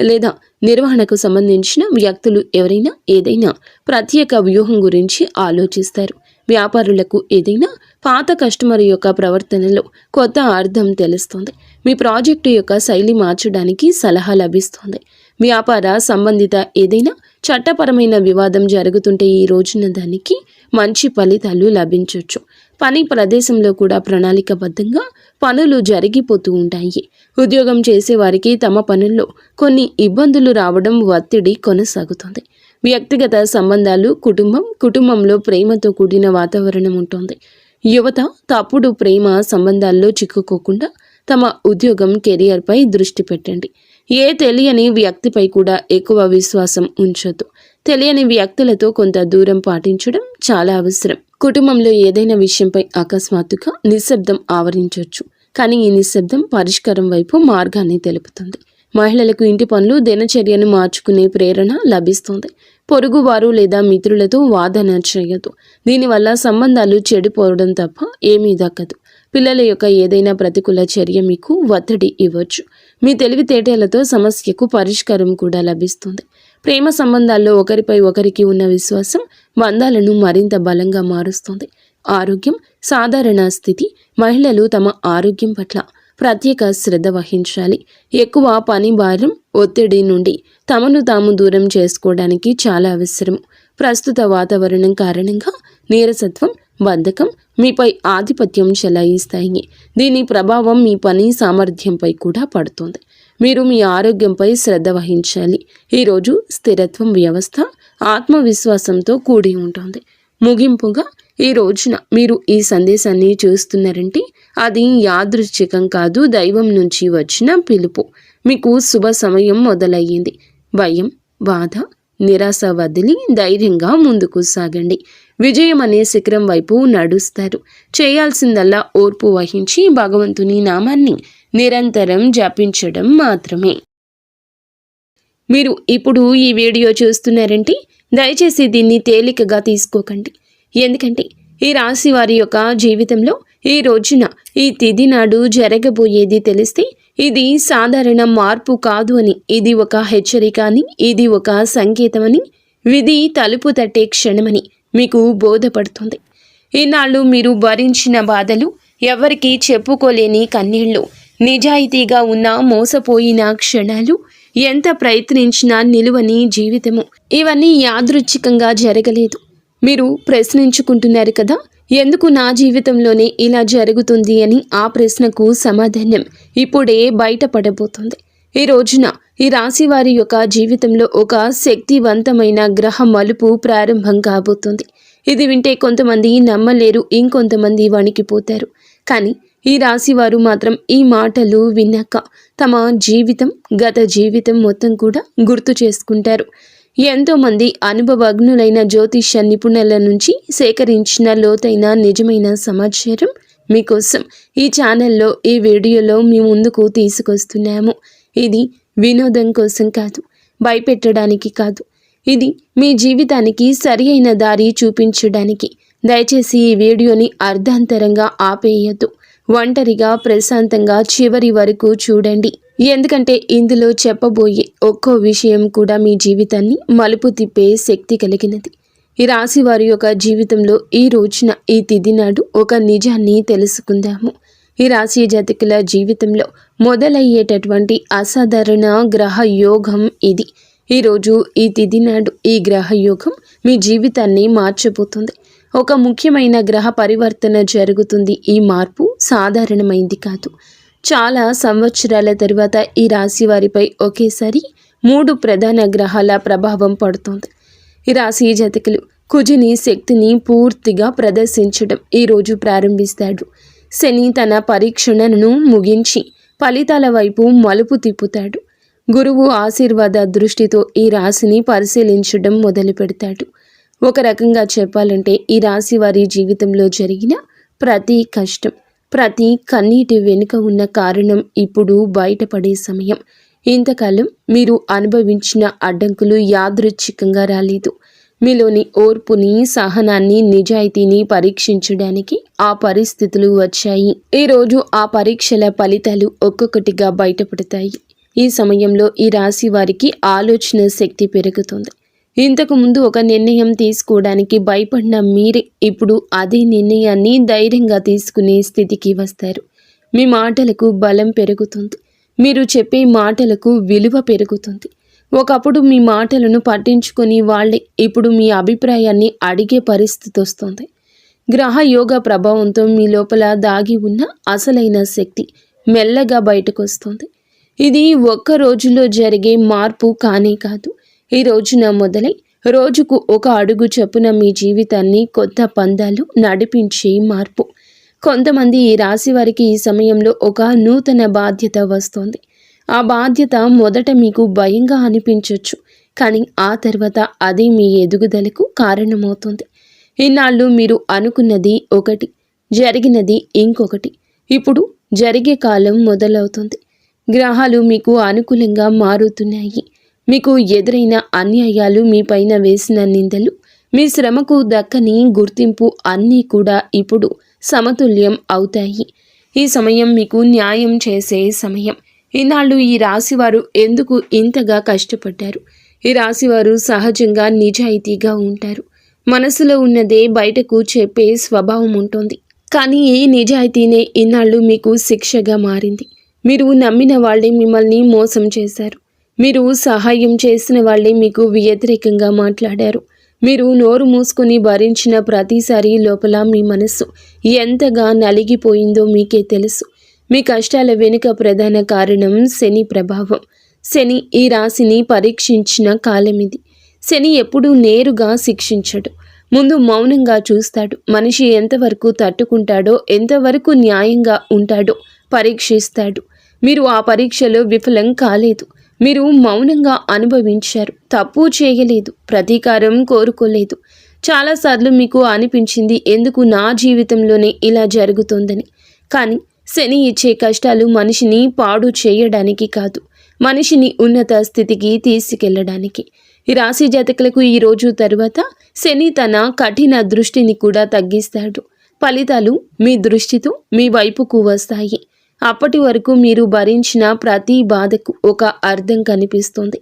లేదా నిర్వహణకు సంబంధించిన వ్యక్తులు ఎవరైనా ఏదైనా ప్రత్యేక వ్యూహం గురించి ఆలోచిస్తారు. వ్యాపారులకు ఏదైనా పాత కస్టమర్ యొక్క ప్రవర్తనలో కొత్త అర్థం తెలుస్తుంది. మీ ప్రాజెక్టు యొక్క శైలి మార్చడానికి సలహా లభిస్తుంది. వ్యాపార సంబంధిత ఏదైనా చట్టపరమైన వివాదం జరుగుతుంటే ఈ రోజున దానికి మంచి ఫలితాలు లభించవచ్చు. పని ప్రదేశంలో కూడా ప్రణాళికబద్ధంగా పనులు జరిగిపోతూ ఉంటాయి. ఉద్యోగం చేసేవారికి తమ పనుల్లో కొన్ని ఇబ్బందులు రావడం, ఒత్తిడి కొనసాగుతుంది. వ్యక్తిగత సంబంధాలు, కుటుంబంలో ప్రేమతో కూడిన వాతావరణం ఉంటుంది. యువత తప్పుడు ప్రేమ సంబంధాల్లో చిక్కుకోకుండా తమ ఉద్యోగం, కెరియర్పై దృష్టి పెట్టండి. ఏ తెలియని వ్యక్తిపై కూడా ఎక్కువ విశ్వాసం ఉంచొద్దు. తెలియని వ్యక్తులతో కొంత దూరం పాటించడం చాలా అవసరం. కుటుంబంలో ఏదైనా విషయంపై అకస్మాత్తుగా నిశ్శబ్దం ఆవరించవచ్చు. కానీ ఈ నిశ్శబ్దం పరిష్కారం వైపు మార్గాన్ని తెలుపుతుంది. మహిళలకు ఇంటి పనులు, దినచర్యను మార్చుకునే ప్రేరణ లభిస్తుంది. పొరుగువారు లేదా మిత్రులతో వాదన చేయదు. దీనివల్ల సంబంధాలు చెడిపోవడం తప్ప ఏమీ దక్కదు. పిల్లల యొక్క ఏదైనా ప్రతికూల చర్య మీకు ఒత్తిడి ఇవ్వచ్చు. మీ తెలివితేటలతో సమస్యకు పరిష్కారం కూడా లభిస్తుంది. ప్రేమ సంబంధాల్లో ఒకరిపై ఒకరికి ఉన్న విశ్వాసం బంధాలను మరింత బలంగా మారుస్తుంది. ఆరోగ్యం సాధారణ స్థితి. మహిళలు తమ ఆరోగ్యం పట్ల ప్రత్యేక శ్రద్ధ వహించాలి. ఎక్కువ పని భారం, ఒత్తిడి నుండి తమను తాము దూరం చేసుకోవడానికి చాలా అవసరం. ప్రస్తుత వాతావరణం కారణంగా నీరసత్వం, బద్ధకం మీపై ఆధిపత్యం చెలాయిస్తాయి. దీని ప్రభావం మీ పని సామర్థ్యంపై కూడా పడుతుంది. మీరు మీ ఆరోగ్యంపై శ్రద్ధ వహించాలి. ఈరోజు స్థిరత్వం, వ్యవస్థ, ఆత్మవిశ్వాసంతో కూడి ఉంటుంది. ముగింపుగా ఈ రోజున మీరు ఈ సందేశాన్ని చూస్తున్నారంటే అది యాదృచ్ఛికం కాదు, దైవం నుంచి వచ్చిన పిలుపు. మీకు శుభ సమయం మొదలయ్యింది. భయం, బాధ, నిరాశ వదిలి ధైర్యంగా ముందుకు సాగండి. విజయం అనే శిఖరం వైపు నడుస్తారు. చేయాల్సిందల్లా ఓర్పు వహించి భగవంతుని నామాన్ని నిరంతరం జపించడం మాత్రమే. మీరు ఇప్పుడు ఈ వీడియో చూస్తున్నారంటే దయచేసి దీన్ని తేలికగా తీసుకోకండి. ఎందుకంటే ఈ రాశి వారి యొక్క జీవితంలో ఈ రోజున ఈ తిథి నాడు జరగబోయేది తెలిస్తే ఇది సాధారణ మార్పు కాదు అని, ఇది ఒక హెచ్చరిక అని, ఇది ఒక సంకేతమని, విధి తలుపు తట్టే క్షణమని మీకు బోధపడుతుంది. ఈనాళ్ళు మీరు భరించిన బాధలు, ఎవరికీ చెప్పుకోలేని కన్నీళ్లు, నిజాయితీగా ఉన్న మోసపోయిన క్షణాలు, ఎంత ప్రయత్నించినా నిలువని జీవితము, ఇవన్నీ యాదృచ్ఛికంగా జరగలేదు. మీరు ప్రశ్నించుకుంటున్నారు కదా, ఎందుకు నా జీవితంలోనే ఇలా జరుగుతుంది అని. ఆ ప్రశ్నకు సమాధానం ఇప్పుడే బయటపడబోతుంది. ఈ రోజున ఈ రాశి వారి యొక్క జీవితంలో ఒక శక్తివంతమైన గ్రహ మలుపు ప్రారంభం కాబోతుంది. ఇది వింటే కొంతమంది నమ్మలేరు, ఇంకొంతమంది వణికిపోతారు. కానీ ఈ రాశి వారు మాత్రం ఈ మాటలు విన్నాక తమ జీవితం, గత జీవితం మొత్తం కూడా గుర్తు చేసుకుంటారు. ఎంతోమంది అనుభవజ్ఞులైన జ్యోతిష్య నిపుణుల నుంచి సేకరించిన లోతైన నిజమైన సమాచారం మీకోసం ఈ ఛానల్లో, ఈ వీడియోలో మీ ముందుకు తీసుకొస్తున్నాము. ఇది వినోదం కోసం కాదు, భయపెట్టడానికి కాదు, ఇది మీ జీవితానికి సరి అయిన దారి చూపించడానికి. దయచేసి ఈ వీడియోని అర్ధాంతరంగా ఆపేయద్దు. ఒంటరిగా ప్రశాంతంగా చివరి వరకు చూడండి. ఎందుకంటే ఇందులో చెప్పబోయే ఒక్కో విషయం కూడా మీ జీవితాన్ని మలుపు తిప్పే శక్తి కలిగినది. ఈ రాశి వారి యొక్క జీవితంలో ఈ రోజున, ఈ తిథి నాడు ఒక నిజాన్ని తెలుసుకుందాము. ఈ రాశి జాతకుల జీవితంలో మొదలయ్యేటటువంటి అసాధారణ గ్రహ యోగం ఇది. ఈరోజు ఈ తిథి నాడు ఈ గ్రహ యోగం మీ జీవితాన్ని మార్చబోతుంది. ఒక ముఖ్యమైన గ్రహ పరివర్తన జరుగుతుంది. ఈ మార్పు సాధారణమైంది కాదు. చాలా సంవత్సరాల తరువాత ఈ రాశి వారిపై ఒకేసారి 3 ప్రధాన గ్రహాల ప్రభావం పడుతుంది. ఈ రాశి జాతకులు కుజుని శక్తిని పూర్తిగా ప్రదర్శించడం ఈరోజు ప్రారంభిస్తాడు. శని తన పరీక్షణను ముగించి ఫలితాల వైపు మలుపు తిప్పుతాడు. గురువు ఆశీర్వాద దృష్టితో ఈ రాశిని పరిశీలించడం మొదలు పెడతాడు. ఒక రకంగా చెప్పాలంటే ఈ రాశి వారి జీవితంలో జరిగిన ప్రతి కష్టం, ప్రతి కన్నీటి వెనుక ఉన్న కారణం ఇప్పుడు బయటపడే సమయం. ఇంతకాలం మీరు అనుభవించిన అడ్డంకులు యాదృచ్ఛికంగా రాలేదు. మీలోని ఓర్పుని, సహనాన్ని, నిజాయితీని పరీక్షించడానికి ఆ పరిస్థితులు వచ్చాయి. ఈరోజు ఆ పరీక్షల ఫలితాలు ఒక్కొక్కటిగా బయటపడతాయి. ఈ సమయంలో ఈ రాశి వారికి ఆలోచన శక్తి పెరుగుతుంది. ఇంతకు ముందు ఒక నిర్ణయం తీసుకోవడానికి భయపడిన మీరే ఇప్పుడు అదే నిర్ణయాన్ని ధైర్యంగా తీసుకునే స్థితికి వస్తారు. మీ మాటలకు బలం పెరుగుతుంది. మీరు చెప్పే మాటలకు విలువ పెరుగుతుంది. ఒకప్పుడు మీ మాటలను పట్టించుకొని వాళ్ళే ఇప్పుడు మీ అభిప్రాయాన్ని అడిగే పరిస్థితి వస్తుంది. గ్రహ యోగ ప్రభావంతో మీ లోపల దాగి ఉన్న అసలైన శక్తి మెల్లగా బయటకు వస్తుంది. ఇది ఒక్క రోజులో జరిగే మార్పు కానే కాదు. ఈ రోజున మొదలై రోజుకు ఒక అడుగు చొప్పున మీ జీవితాన్ని కొత్త పందాలు నడిపించే మార్పు. కొంతమంది ఈ రాశి వారికి ఈ సమయంలో ఒక నూతన బాధ్యత వస్తుంది. ఆ బాధ్యత మొదట మీకు భయంగా అనిపించవచ్చు, కానీ ఆ తర్వాత అది మీ ఎదుగుదలకు కారణమవుతుంది. ఇన్నాళ్ళు మీరు అనుకున్నది ఒకటి, జరిగినది ఇంకొకటి. ఇప్పుడు జరిగే కాలం మొదలవుతుంది. గ్రహాలు మీకు అనుకూలంగా మారుతున్నాయి. మీకు ఎదురైన అన్యాయాలు, మీ పైన వేసిన నిందలు, మీ శ్రమకు దక్కని గుర్తింపు అన్నీ కూడా ఇప్పుడు సమతుల్యం అవుతాయి. ఈ సమయం మీకు న్యాయం చేసే సమయం. ఈనాళ్ళు ఈ రాశివారు ఎందుకు ఇంతగా కష్టపడ్డారు? ఈ రాశివారు సహజంగా నిజాయితీగా ఉంటారు. మనసులో ఉన్నదే బయటకు చెప్పే స్వభావం ఉంటుంది. కానీ ఈ నిజాయితీనే ఇన్నాళ్ళు మీకు శిక్షగా మారింది. మీరు నమ్మిన వాళ్ళే మిమ్మల్ని మోసం చేశారు. మీరు సహాయం చేసిన వాళ్ళే మీకు వ్యతిరేకంగా మాట్లాడారు. మీరు నోరు మూసుకొని భరించిన ప్రతిసారి లోపల మీ మనస్సు ఎంతగా నలిగిపోయిందో మీకే తెలుసు. మీ కష్టాల వెనుక ప్రధాన కారణం శని ప్రభావం. శని ఈ రాశిని పరీక్షించిన కాలం ఇది. శని ఎప్పుడూ నేరుగా శిక్షించడు. ముందు మౌనంగా చూస్తాడు. మనిషి ఎంతవరకు తట్టుకుంటాడో, ఎంతవరకు న్యాయంగా ఉంటాడో పరీక్షిస్తాడు. మీరు ఆ పరీక్షలో విఫలం కాలేదు. మీరు మౌనంగా అనుభవించారు. తప్పు చేయలేదు, ప్రతీకారం కోరుకోలేదు. చాలాసార్లు మీకు అనిపించింది ఎందుకు నా జీవితంలోనే ఇలా జరుగుతోందని. కానీ శని ఇచ్చే కష్టాలు మనిషిని పాడు చేయడానికి కాదు, మనిషిని ఉన్నత స్థితికి తీసుకెళ్లడానికి. ఈ రాశి జాతకులకు ఈ రోజు తరువాత శని తన కఠిన దృష్టిని కూడా తగ్గిస్తాడు. ఫలితాలు మీ దృష్టితో మీ వైపుకు వస్తాయి. అప్పటి వరకు మీరు భరించిన ప్రతి బాధకు ఒక అర్థం కనిపిస్తుంది.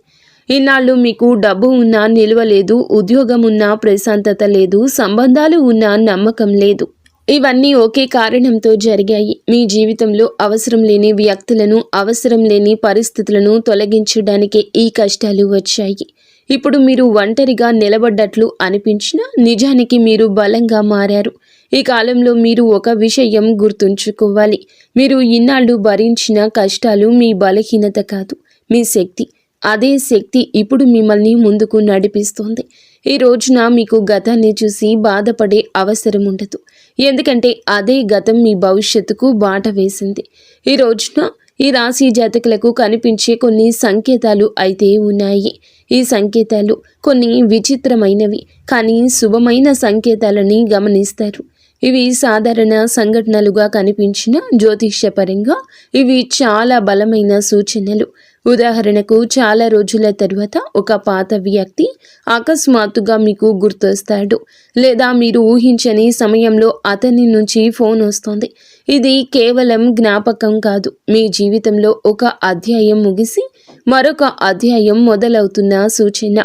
ఇన్నాళ్ళు మీకు డబ్బు ఉన్నా నిల్వ లేదు, ఉద్యోగం ఉన్నా ప్రశాంతత లేదు, సంబంధాలు ఉన్నా నమ్మకం లేదు. ఇవన్నీ ఒకే కారణంతో జరిగాయి. మీ జీవితంలో అవసరం లేని వ్యక్తులను, అవసరం లేని పరిస్థితులను తొలగించడానికే ఈ కష్టాలు వచ్చాయి. ఇప్పుడు మీరు ఒంటరిగా నిలబడ్డట్లు అనిపించినా నిజానికి మీరు బలంగా మారారు. ఈ కాలంలో మీరు ఒక విషయం గుర్తుంచుకోవాలి. మీరు ఇన్నాళ్ళు భరించిన కష్టాలు మీ బలహీనత కాదు, మీ శక్తి. అదే శక్తి ఇప్పుడు మిమ్మల్ని ముందుకు నడిపిస్తోంది. ఈ రోజున మీకు గతాన్ని చూసి బాధపడే అవసరం ఉండదు. ఎందుకంటే అదే గతం మీ భవిష్యత్తుకు బాట వేసింది. ఈ రోజున ఈ రాశి జాతకులకు కనిపించే కొన్ని సంకేతాలు అయితే ఉన్నాయి. ఈ సంకేతాలు కొన్ని విచిత్రమైనవి, కానీ శుభమైన సంకేతాలని గమనిస్తారు. ఇవి సాధారణ సంఘటనలుగా కనిపించిన జ్యోతిష్యపరంగా ఇవి చాలా బలమైన సూచనలు. ఉదాహరణకు, చాలా రోజుల తరువాత ఒక పాత వ్యక్తి అకస్మాత్తుగా మీకు గుర్తొస్తాడు, లేదా మీరు ఊహించని సమయంలో అతని నుంచి ఫోన్ వస్తుంది. ఇది కేవలం జ్ఞాపకం కాదు, మీ జీవితంలో ఒక అధ్యాయం ముగిసి మరొక అధ్యాయం మొదలవుతున్న సూచన.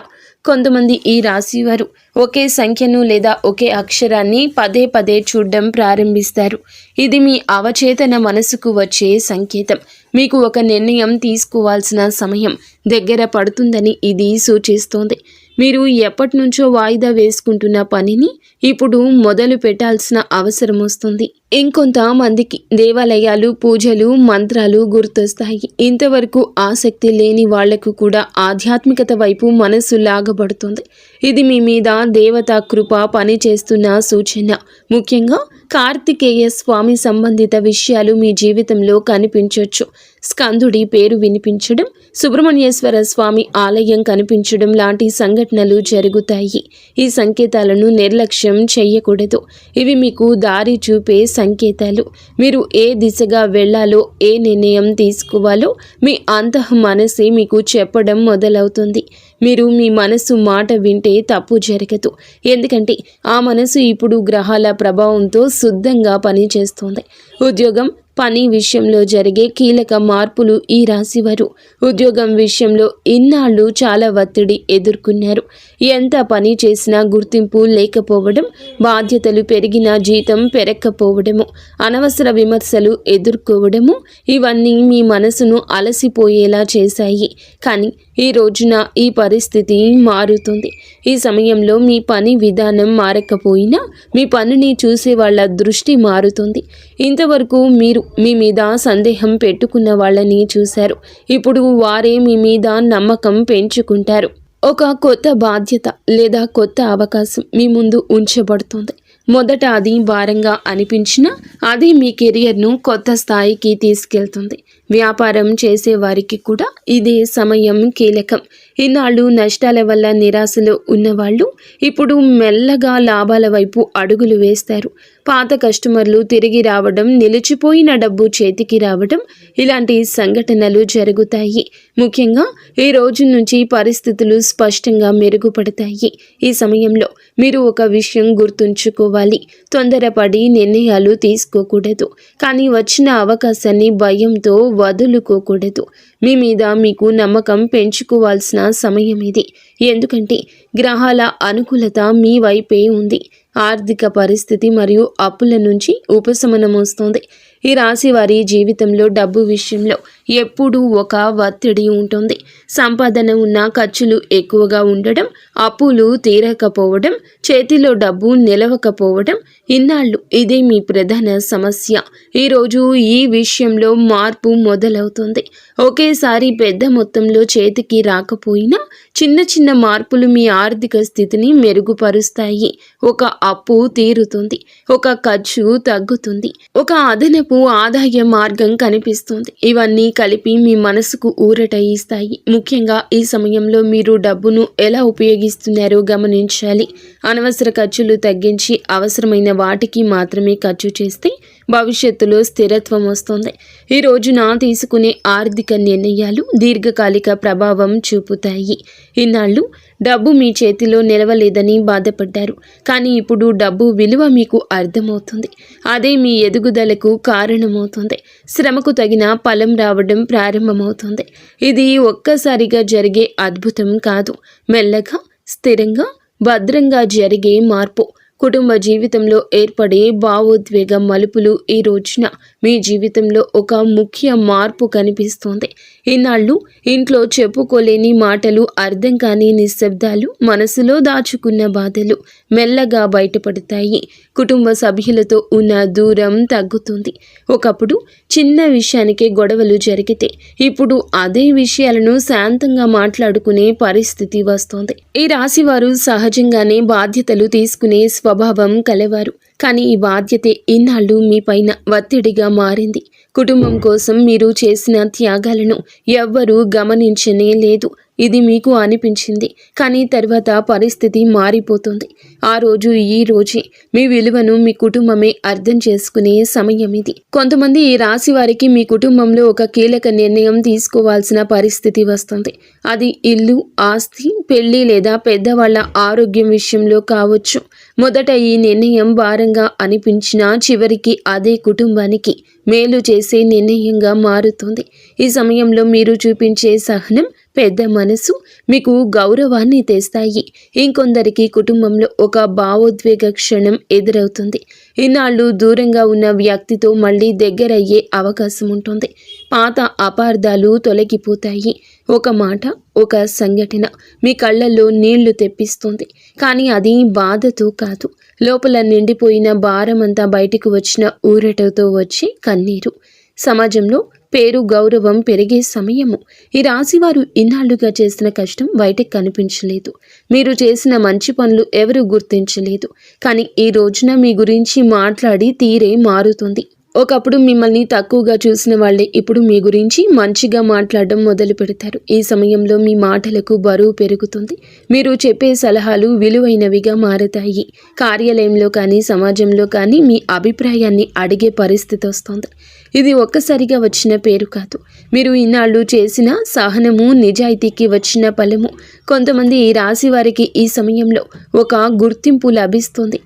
కొంతమంది ఈ రాశివారు ఒకే సంఖ్యను లేదా ఒకే అక్షరాన్ని పదే పదే చూడడం ప్రారంభిస్తారు. ఇది మీ అవచేతన మనసుకు వచ్చే సంకేతం. మీకు ఒక నిర్ణయం తీసుకోవాల్సిన సమయం దగ్గర పడుతుందని ఇది సూచిస్తోంది. మీరు ఎప్పటి నుంచో వాయిదా వేసుకుంటున్న పనిని ఇప్పుడు మొదలు పెట్టాల్సిన అవసరం వస్తుంది. ఇంకొంతమందికి దేవాలయాలు, పూజలు, మంత్రాలు గుర్తొస్తాయి. ఇంతవరకు ఆసక్తి లేని వాళ్లకు కూడా ఆధ్యాత్మికత వైపు మనసు లాగబడుతుంది. ఇది మీ మీద దేవతా కృప పనిచేస్తున్న సూచన. ముఖ్యంగా కార్తికేయ స్వామి సంబంధిత విషయాలు మీ జీవితంలో కనిపించవచ్చు. స్కందుడి పేరు వినిపించడం, సుబ్రహ్మణ్యేశ్వర స్వామి ఆలయం కనిపించడం లాంటి సంఘటనలు జరుగుతాయి. ఈ సంకేతాలను నిర్లక్ష్యం చేయకూడదు. ఇవి మీకు దారి చూపే సంకేతాలు. మీరు ఏ దిశగా వెళ్ళాలో, ఏ నిర్ణయం తీసుకోవాలో మీ అంతః మనసే మీకు చెప్పడం మొదలవుతుంది. మీరు మీ మనసు మాట వింటే తప్పు జరగదు. ఎందుకంటే ఆ మనసు ఇప్పుడు గ్రహాల ప్రభావంతో శుద్ధంగా పనిచేస్తుంది. ఉద్యోగం, పని విషయంలో జరిగే కీలక మార్పులు. ఈ రాశివారు ఉద్యోగం విషయంలో ఇన్నాళ్ళు చాలా ఒత్తిడి ఎదుర్కొన్నారు. ఎంత పని చేసినా గుర్తింపు లేకపోవడం, బాధ్యతలు పెరిగినా జీతం పెరగకపోవడము, అనవసర విమర్శలు ఎదుర్కోవడము, ఇవన్నీ మీ మనసును అలసిపోయేలా చేశాయి. కానీ ఈ రోజున ఈ పరిస్థితి మారుతుంది. ఈ సమయంలో మీ పని విధానం మారకపోయినా మీ పనిని చూసే వాళ్ళ దృష్టి మారుతుంది. ఇంతవరకు మీరు మీ మీద సందేహం పెట్టుకున్న వాళ్ళని చూశారు. ఇప్పుడు వారే మీ మీద నమ్మకం పెంచుకుంటారు. ఒక కొత్త బాధ్యత లేదా కొత్త అవకాశం మీ ముందు ఉంచబడుతుంది. మొదట అది భారంగా అనిపించినా అది మీ కెరియర్ను కొత్త స్థాయికి తీసుకెళ్తుంది. వ్యాపారం చేసేవారికి కూడా ఇదే సమయం కీలకం. ఇన్నాళ్ళు నష్టాల వల్ల నిరాశలో ఉన్నవాళ్ళు ఇప్పుడు మెల్లగా లాభాల వైపు అడుగులు వేస్తారు. పాత కస్టమర్లు తిరిగి రావడం, నిలిచిపోయిన డబ్బు చేతికి రావడం, ఇలాంటి సంఘటనలు జరుగుతాయి. ముఖ్యంగా ఈ రోజు నుంచి పరిస్థితులు స్పష్టంగా మెరుగుపడతాయి. ఈ సమయంలో మీరు ఒక విషయం గుర్తుంచుకోవాలి. తొందరపడి నిర్ణయాలు తీసుకోకూడదు, కానీ వచ్చిన అవకాశాన్ని భయంతో వదులుకోకూడదు. మీ మీద మీకు నమ్మకం పెంచుకోవాల్సిన సమయం ఇది. ఎందుకంటే గ్రహాల అనుకూలత మీ వైపే ఉంది. ఆర్థిక పరిస్థితి మరియు అప్పుల నుంచి ఉపశమనం వస్తుంది. ఈ రాశి వారి జీవితంలో డబ్బు విషయంలో ఎప్పుడూ ఒక ఒత్తిడి ఉంటుంది. సంపాదన ఉన్న ఖర్చులు ఎక్కువగా ఉండడం, అప్పులు తీరకపోవడం, చేతిలో డబ్బు నిలవకపోవడం, ఇన్నాళ్ళు ఇదే మీ ప్రధాన సమస్య. ఈరోజు ఈ విషయంలో మార్పు మొదలవుతుంది. ఒకేసారి పెద్ద మొత్తంలో చేతికి రాకపోయినా చిన్న చిన్న మార్పులు మీ ఆర్థిక స్థితిని మెరుగుపరుస్తాయి. ఒక అప్పు తీరుతుంది, ఒక ఖర్చు తగ్గుతుంది, ఒక అదనపు ఆదాయ మార్గం కనిపిస్తుంది. ఇవన్నీ కలిపి మీ మనసుకు ఊరట ఇస్తాయి. ముఖ్యంగా ఈ సమయంలో మీరు డబ్బును ఎలా ఉపయోగిస్తున్నారో గమనించాలి. అనవసర ఖర్చులు తగ్గించి అవసరమైన వాటికి మాత్రమే ఖర్చు చేస్తే భవిష్యత్తులో స్థిరత్వం వస్తుంది. ఈ రోజున తీసుకునే ఆర్థిక నిర్ణయాలు దీర్ఘకాలిక ప్రభావం చూపుతాయి. ఇన్నాళ్ళు డబ్బు మీ చేతిలో నిలవలేదని బాధపడ్డారు, కానీ ఇప్పుడు డబ్బు విలువ మీకు అర్థమవుతుంది. అదే మీ ఎదుగుదలకు కారణమవుతుంది. శ్రమకు తగిన ఫలం రావడం ప్రారంభమవుతుంది. ఇది ఒక్కసారిగా జరిగే అద్భుతం కాదు, మెల్లగా స్థిరంగా భద్రంగా జరిగే మార్పు. కుటుంబ జీవితంలో ఏర్పడే భావోద్వేగ మలుపులు ఈ రోజున మీ జీవితంలో ఒక ముఖ్య మార్పు కనిపిస్తోంది. ఇన్నాళ్ళు ఇంట్లో చెప్పుకోలేని మాటలు, అర్థం కాని నిశ్శబ్దాలు, మనసులో దాచుకున్న బాధలు మెల్లగా బయటపడతాయి. కుటుంబ సభ్యులతో ఉన్న దూరం తగ్గుతుంది. ఒకప్పుడు చిన్న విషయానికే గొడవలు జరిగితే ఇప్పుడు అదే విషయాలను శాంతంగా మాట్లాడుకునే పరిస్థితి వస్తోంది. ఈ రాశివారు సహజంగానే బాధ్యతలు తీసుకునే స్వభావం కలవారు, కానీ ఈ బాధ్యతే ఇన్నాళ్ళు మీ పైన ఒత్తిడిగా మారింది. కుటుంబం కోసం మీరు చేసిన త్యాగాలను ఎవ్వరూ గమనించనే లేదు. ఇది మీకు అనిపించింది, కానీ తర్వాత పరిస్థితి మారిపోతుంది. ఆ రోజు ఈ రోజే మీ విలువను మీ కుటుంబమే అర్థం చేసుకునే సమయం ఇది. కొంతమంది ఈ రాశి వారికి మీ కుటుంబంలో ఒక కీలక నిర్ణయం తీసుకోవాల్సిన పరిస్థితి వస్తుంది. అది ఇల్లు, ఆస్తి, పెళ్లి లేదా పెద్దవాళ్ల ఆరోగ్యం విషయంలో కావచ్చు. మొదట ఈ నిర్ణయం భారంగా అనిపించినా చివరికి అదే కుటుంబానికి మేలు చేసే నిర్ణయంగా మారుతుంది. ఈ సమయంలో మీరు చూపించే సహనం, పెద్ద మనసు మీకు గౌరవాన్ని తెస్తాయి. ఇంకొందరికి కుటుంబంలో ఒక భావోద్వేగ క్షణం ఎదురవుతుంది. ఇన్నాళ్ళు దూరంగా ఉన్న వ్యక్తితో మళ్ళీ దగ్గరయ్యే అవకాశం ఉంటుంది. పాత అపార్థాలు తొలగిపోతాయి. ఒక మాట, ఒక సంఘటన మీ కళ్ళల్లో నీళ్లు తెప్పిస్తుంది, కానీ అది బాధతో కాదు, లోపల నిండిపోయిన భారమంతా బయటికి వచ్చిన ఊరటతో వచ్చి కన్నీరు. సమాజంలో పేరు, గౌరవం పెరిగే సమయము. ఈ రాశివారు ఇన్నాళ్లుగా చేసిన కష్టం బయటకు కనిపించలేదు. మీరు చేసిన మంచి పనులు ఎవరు గుర్తించలేదు, కానీ ఈ రోజున మీ గురించి మాట్లాడి తీరే మారుతుంది. ఒకప్పుడు మిమ్మల్ని తక్కువగా చూసిన వాళ్ళే ఇప్పుడు మీ గురించి మంచిగా మాట్లాడడం మొదలు పెడతారు. ఈ సమయంలో మీ మాటలకు బరువు పెరుగుతుంది. మీరు చెప్పే సలహాలు విలువైనవిగా మారతాయి. కార్యాలయంలో కానీ సమాజంలో కానీ మీ అభిప్రాయాన్ని అడిగే పరిస్థితి వస్తుంది. ఇది ఒక్కసారిగా వచ్చిన పేరు కాదు, మీరు ఇన్నాళ్ళు చేసిన సహనము, నిజాయితీకి వచ్చిన ఫలము. కొంతమంది ఈ రాశి వారికి ఈ సమయంలో ఒక గుర్తింపు లభిస్తుంది.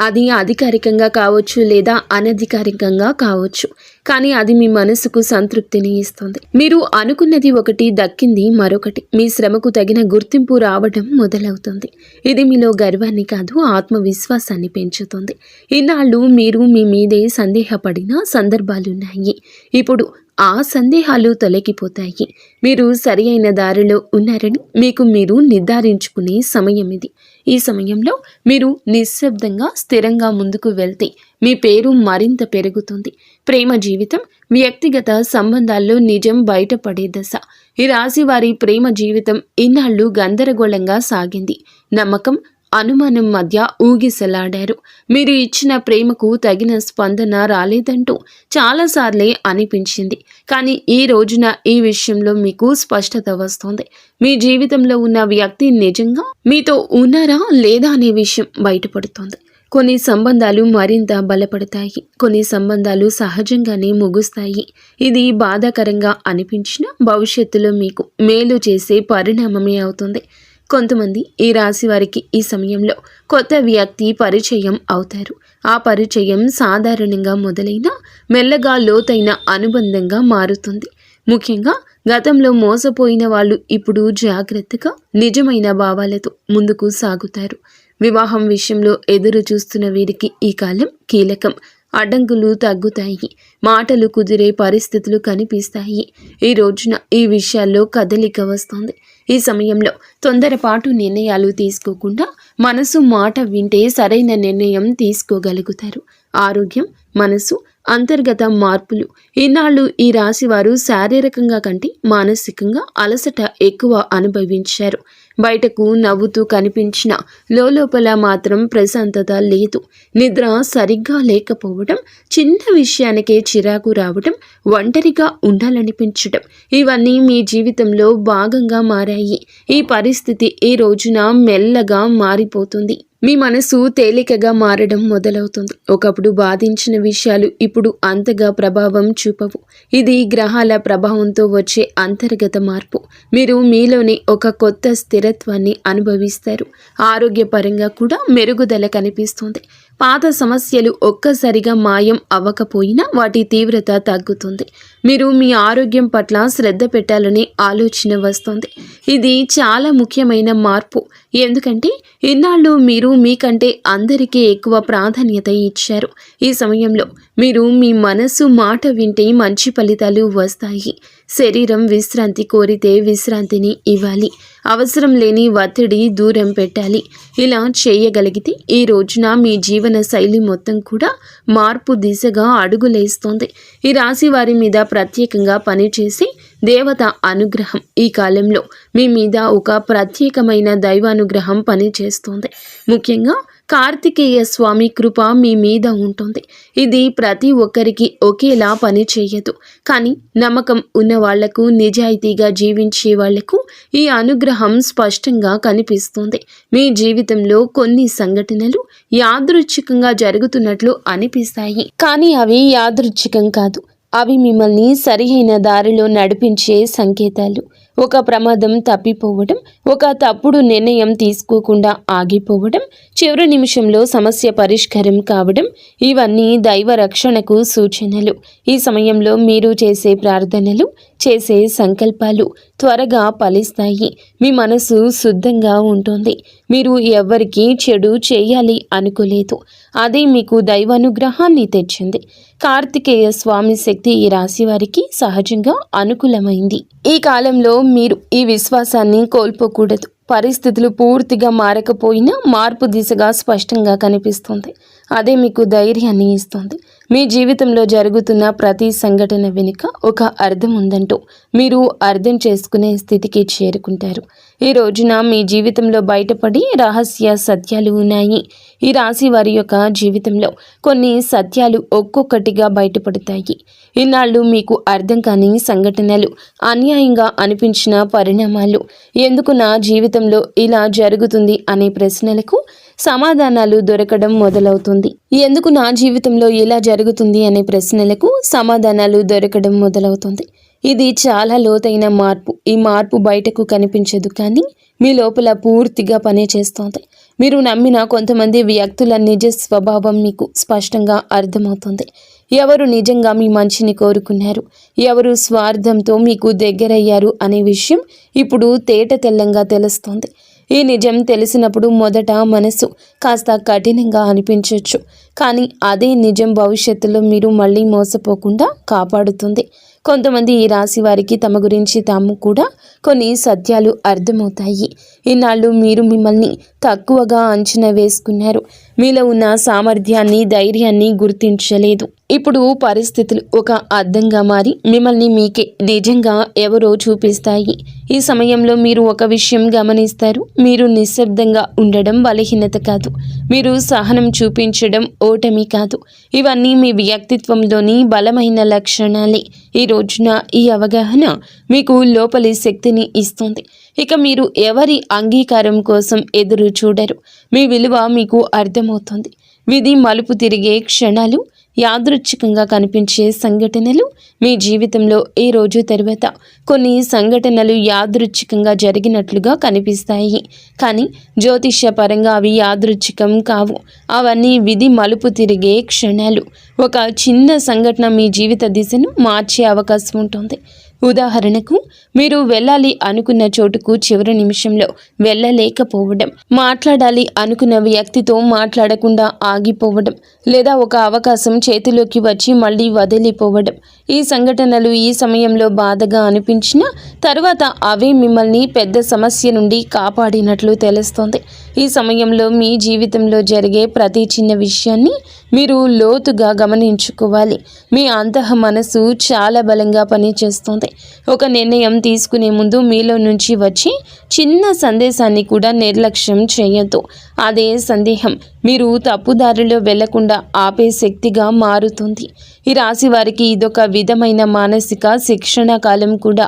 అది అధికారికంగా కావచ్చు లేదా అనధికారికంగా కావచ్చు, కానీ అది మీ మనసుకు సంతృప్తిని ఇస్తుంది. మీరు అనుకున్నది ఒకటి, దక్కింది మరొకటి. మీ శ్రమకు తగిన గుర్తింపు రావడం మొదలవుతుంది. ఇది మీలో గర్వాన్ని కాదు, ఆత్మవిశ్వాసాన్ని పెంచుతుంది. ఇన్నాళ్ళు మీరు మీ మీదే సందేహపడిన సందర్భాలున్నాయి. ఇప్పుడు ఆ సందేహాలు తొలగిపోతాయి. మీరు సరి అయిన దారిలో ఉన్నారని మీకు మీరు నిర్ధారించుకునే సమయం ఇది. ఈ సమయంలో మీరు నిశ్శబ్దంగా స్థిరంగా ముందుకు వెళ్తే మీ పేరు మరింత పెరుగుతుంది. ప్రేమ జీవితం, వ్యక్తిగత సంబంధాల్లో నిజం బయటపడే దశ. ఈ రాశి వారి ప్రేమ జీవితం ఇన్నాళ్ళు గందరగోళంగా సాగింది. నమ్మకం, అనుమానం మధ్య ఊగిసలాడారు. మీరు ఇచ్చిన ప్రేమకు తగిన స్పందన రాలేదంటూ చాలాసార్లే అనిపించింది, కానీ ఈ రోజున ఈ విషయంలో మీకు స్పష్టత వస్తోంది. మీ జీవితంలో ఉన్న వ్యక్తి నిజంగా మీతో ఉన్నారా లేదా అనే విషయం బయటపడుతోంది. కొన్ని సంబంధాలు మరింత బలపడతాయి, కొన్ని సంబంధాలు సహజంగానే ముగుస్తాయి. ఇది బాధాకరంగా అనిపించినా భవిష్యత్తులో మీకు మేలు చేసే పరిణామమే అవుతుంది. కొంతమంది ఈ రాశి వారికి ఈ సమయంలో కొత్త వ్యక్తి పరిచయం అవుతారు. ఆ పరిచయం సాధారణంగా మొదలైన మెల్లగా లోతైన అనుబంధంగా మారుతుంది. ముఖ్యంగా గతంలో మోసపోయిన వాళ్ళు ఇప్పుడు జాగ్రత్తగా నిజమైన భావాలతో ముందుకు సాగుతారు. వివాహం విషయంలో ఎదురు చూస్తున్న వీరికి ఈ కాలం కీలకం. అడ్డంకులు తగ్గుతాయి, మాటలు కుదిరే పరిస్థితులు కనిపిస్తాయి. ఈ రోజున ఈ విషయాల్లో కదలిక వస్తుంది. ఈ సమయంలో తొందరపాటు నిర్ణయాలు తీసుకోకుండా మనసు మాట వింటే సరైన నిర్ణయం తీసుకోగలుగుతారు. ఆరోగ్యం, మనసు, అంతర్గత మార్పులు. ఈనాళ్ళు ఈ రాశి వారు శారీరకంగా కంటే మానసికంగా అలసట ఎక్కువ అనుభవించారు. బయటకు నవ్వుతూ కనిపించిన లోపల మాత్రం ప్రశాంతత లేదు. నిద్ర సరిగ్గా లేకపోవడం, చిన్న విషయానికే చిరాకు రావడం, ఒంటరిగా ఉండాలనిపించడం, ఇవన్నీ మీ జీవితంలో భాగంగా మారాయి. ఈ పరిస్థితి ఈ రోజున మెల్లగా మారిపోతుంది. మీ మనసు తేలికగా మారడం మొదలవుతుంది. ఒకప్పుడు బాధించిన విషయాలు ఇప్పుడు అంతగా ప్రభావం చూపవు. ఇది గ్రహాల ప్రభావంతో వచ్చే అంతర్గత మార్పు. మీరు మీలోని ఒక కొత్త స్థిరత్వాన్ని అనుభవిస్తారు. ఆరోగ్యపరంగా కూడా మెరుగుదల కనిపిస్తుంది. పాత సమస్యలు ఒక్కసారిగా మాయం అవ్వకపోయినా వాటి తీవ్రత తగ్గుతుంది. మీరు మీ ఆరోగ్యం పట్ల శ్రద్ధ పెట్టాలనే ఆలోచన వస్తుంది. ఇది చాలా ముఖ్యమైన మార్పు. ఎందుకంటే ఇన్నాళ్ళు మీరు మీకంటే అందరికీ ఎక్కువ ప్రాధాన్యత ఇచ్చారు. ఈ సమయంలో మీరు మీ మనసు మాట వింటే మంచి ఫలితాలు వస్తాయి. శరీరం విశ్రాంతి కోరితే విశ్రాంతిని ఇవ్వాలి. అవసరం లేని ఒత్తిడి దూరం పెట్టాలి. ఇలా చేయగలిగితే ఈ రోజున మీ జీవన శైలి మొత్తం కూడా మార్పు దిశగా అడుగులేస్తోంది. ఈ రాశి వారి మీద ప్రత్యేకంగా పనిచేసి దేవత అనుగ్రహం ఈ కాలంలో మీ మీద ఒక ప్రత్యేకమైన దైవానుగ్రహం పనిచేస్తోంది. ముఖ్యంగా కార్తికేయ స్వామి కృప మీ మీద ఉంటుంది. ఇది ప్రతి ఒక్కరికి ఒకేలా పని చేయదు. కానీ నమ్మకం ఉన్న వాళ్లకు, నిజాయితీగా జీవించే వాళ్లకు ఈ అనుగ్రహం స్పష్టంగా కనిపిస్తుంది. మీ జీవితంలో కొన్ని సంఘటనలు యాదృచ్ఛికంగా జరుగుతున్నట్లు అనిపిస్తాయి. కానీ అవి యాదృచ్ఛికం కాదు. అవి మిమ్మల్ని సరియైన దారిలో నడిపించే సంకేతాలు. ఒక ప్రమాదం తప్పిపోవడం, ఒక తప్పుడు నిర్ణయం తీసుకోకుండా ఆగిపోవడం, చివరి నిమిషంలో సమస్య పరిష్కారం కావడం, ఇవన్నీ దైవ రక్షణకు సూచనలు. ఈ సమయంలో మీరు చేసే ప్రార్థనలు, చేసే సంకల్పాలు త్వరగా ఫలిస్తాయి. మీ మనసు శుద్ధంగా ఉంటుంది. మీరు ఎవ్వరికీ చెడు చేయాలి అనుకోలేదు. అదే మీకు దైవానుగ్రహాన్ని తెచ్చింది. కార్తికేయ స్వామి శక్తి ఈ రాశి వారికి సహజంగా అనుకూలమైంది. ఈ కాలంలో మీరు ఈ విశ్వాసాన్ని కోల్పోకూడదు. పరిస్థితులు పూర్తిగా మారకపోయినా మార్పు దిశగా స్పష్టంగా కనిపిస్తుంది. అదే మీకు ధైర్యాన్ని ఇస్తుంది. మీ జీవితంలో జరుగుతున్న ప్రతి సంఘటన వెనుక ఒక అర్థం ఉందంటూ మీరు అర్థం చేసుకునే స్థితికి చేరుకుంటారు. ఈ రోజున మీ జీవితంలో బయటపడి రహస్య సత్యాలు ఉన్నాయి. ఈ రాశి వారి యొక్క జీవితంలో కొన్ని సత్యాలు ఒక్కొక్కటిగా బయటపడతాయి. ఇన్నాళ్ళు మీకు అర్థం కాని సంఘటనలు, అన్యాయంగా అనిపించిన పరిణామాలు, ఎందుకు నా జీవితంలో ఇలా జరుగుతుంది అనే ప్రశ్నలకు సమాధానాలు దొరకడం మొదలవుతుంది. ఎందుకు నా జీవితంలో ఇలా జరుగుతుంది అనే ప్రశ్నలకు సమాధానాలు దొరకడం మొదలవుతుంది. ఇది చాలా లోతైన మార్పు. ఈ మార్పు బయటకు కనిపించదు, కానీ మీ లోపల పూర్తిగా పనిచేస్తోంది. మీరు నమ్మిన కొంతమంది వ్యక్తుల నిజ స్వభావం మీకు స్పష్టంగా అర్థమవుతుంది. ఎవరు నిజంగా మీ మంచిని కోరుకున్నారు, ఎవరు స్వార్థంతో మీకు దగ్గరయ్యారు అనే విషయం ఇప్పుడు తేట తెల్లంగా తెలుస్తోంది. ఈ నిజం తెలిసినప్పుడు మొదట మనసు కాస్త కఠినంగా అనిపించవచ్చు, కానీ అదే నిజం భవిష్యత్తులో మీరు మళ్ళీ మోసపోకుండా కాపాడుతుంది. కొంతమంది ఈ రాశి వారికి తమ గురించి తాము కూడా కొన్ని సత్యాలు అర్థమవుతాయి. ఇన్నాళ్ళు మీరు మిమ్మల్ని తక్కువగా అంచనా వేసుకున్నారు. మీలో ఉన్న సామర్థ్యాన్ని, ధైర్యాన్ని గుర్తించలేదు. ఇప్పుడు పరిస్థితులు ఒక అద్దంగా మారి మిమ్మల్ని మీకే నిజంగా ఎవరో చూపిస్తాయి. ఈ సమయంలో మీరు ఒక విషయం గమనిస్తారు. మీరు నిశ్శబ్దంగా ఉండడం బలహీనత కాదు. మీరు సహనం చూపించడం ఓటమి కాదు. ఇవన్నీ మీ వ్యక్తిత్వంలోని బలమైన లక్షణాలే. ఈ రోజున ఈ అవగాహన మీకు లోపలి శక్తిని ఇస్తుంది. ఇక మీరు ఎవరి అంగీకారం కోసం ఎదురు చూడరు. మీ విలువ మీకు అర్థమవుతుంది. విధి మలుపు తిరిగే క్షణాలు, యాదృచ్ఛికంగా కనిపించే సంఘటనలు మీ జీవితంలో ఈ రోజు తర్వాత కొన్ని సంఘటనలు యాదృచ్ఛికంగా జరిగినట్లుగా కనిపిస్తాయి. కానీ జ్యోతిష్య పరంగా అవి యాదృచ్ఛికం కావు. అవన్నీ విధి మలుపు తిరిగే క్షణాలు. ఒక చిన్న సంఘటన మీ జీవిత దిశను మార్చే అవకాశం ఉంటుంది. ఉదాహరణకు, మీరు వెళ్ళాలి అనుకున్న చోటుకు చివరి నిమిషంలో వెళ్ళలేకపోవడం, మాట్లాడాలి అనుకున్న వ్యక్తితో మాట్లాడకుండా ఆగిపోవడం, లేదా ఒక అవకాశం చేతిలోకి వచ్చి మళ్ళీ వదిలిపోవడం. ఈ సంఘటనలు ఈ సమయంలో బాధగా అనిపించినా తర్వాత అవే మిమ్మల్ని పెద్ద సమస్య నుండి కాపాడినట్లు తెలుస్తోంది. ఈ సమయంలో మీ జీవితంలో జరిగే ప్రతి చిన్న విషయాన్ని మీరు లోతుగా గమనించుకోవాలి. మీ అంతః మనసు చాలా బలంగా పనిచేస్తుంది. ఒక నిర్ణయం తీసుకునే ముందు మీలో నుంచి వచ్చి చిన్న సందేశాన్ని కూడా నిర్లక్ష్యం చేయొద్దు. అదే సందేహం మీరు తప్పుదారిలో వెళ్లకుండా ఆపే శక్తిగా మారుతుంది. ఈ రాశి వారికి ఇదొక విధమైన మానసిక శిక్షణ కాలం కూడా.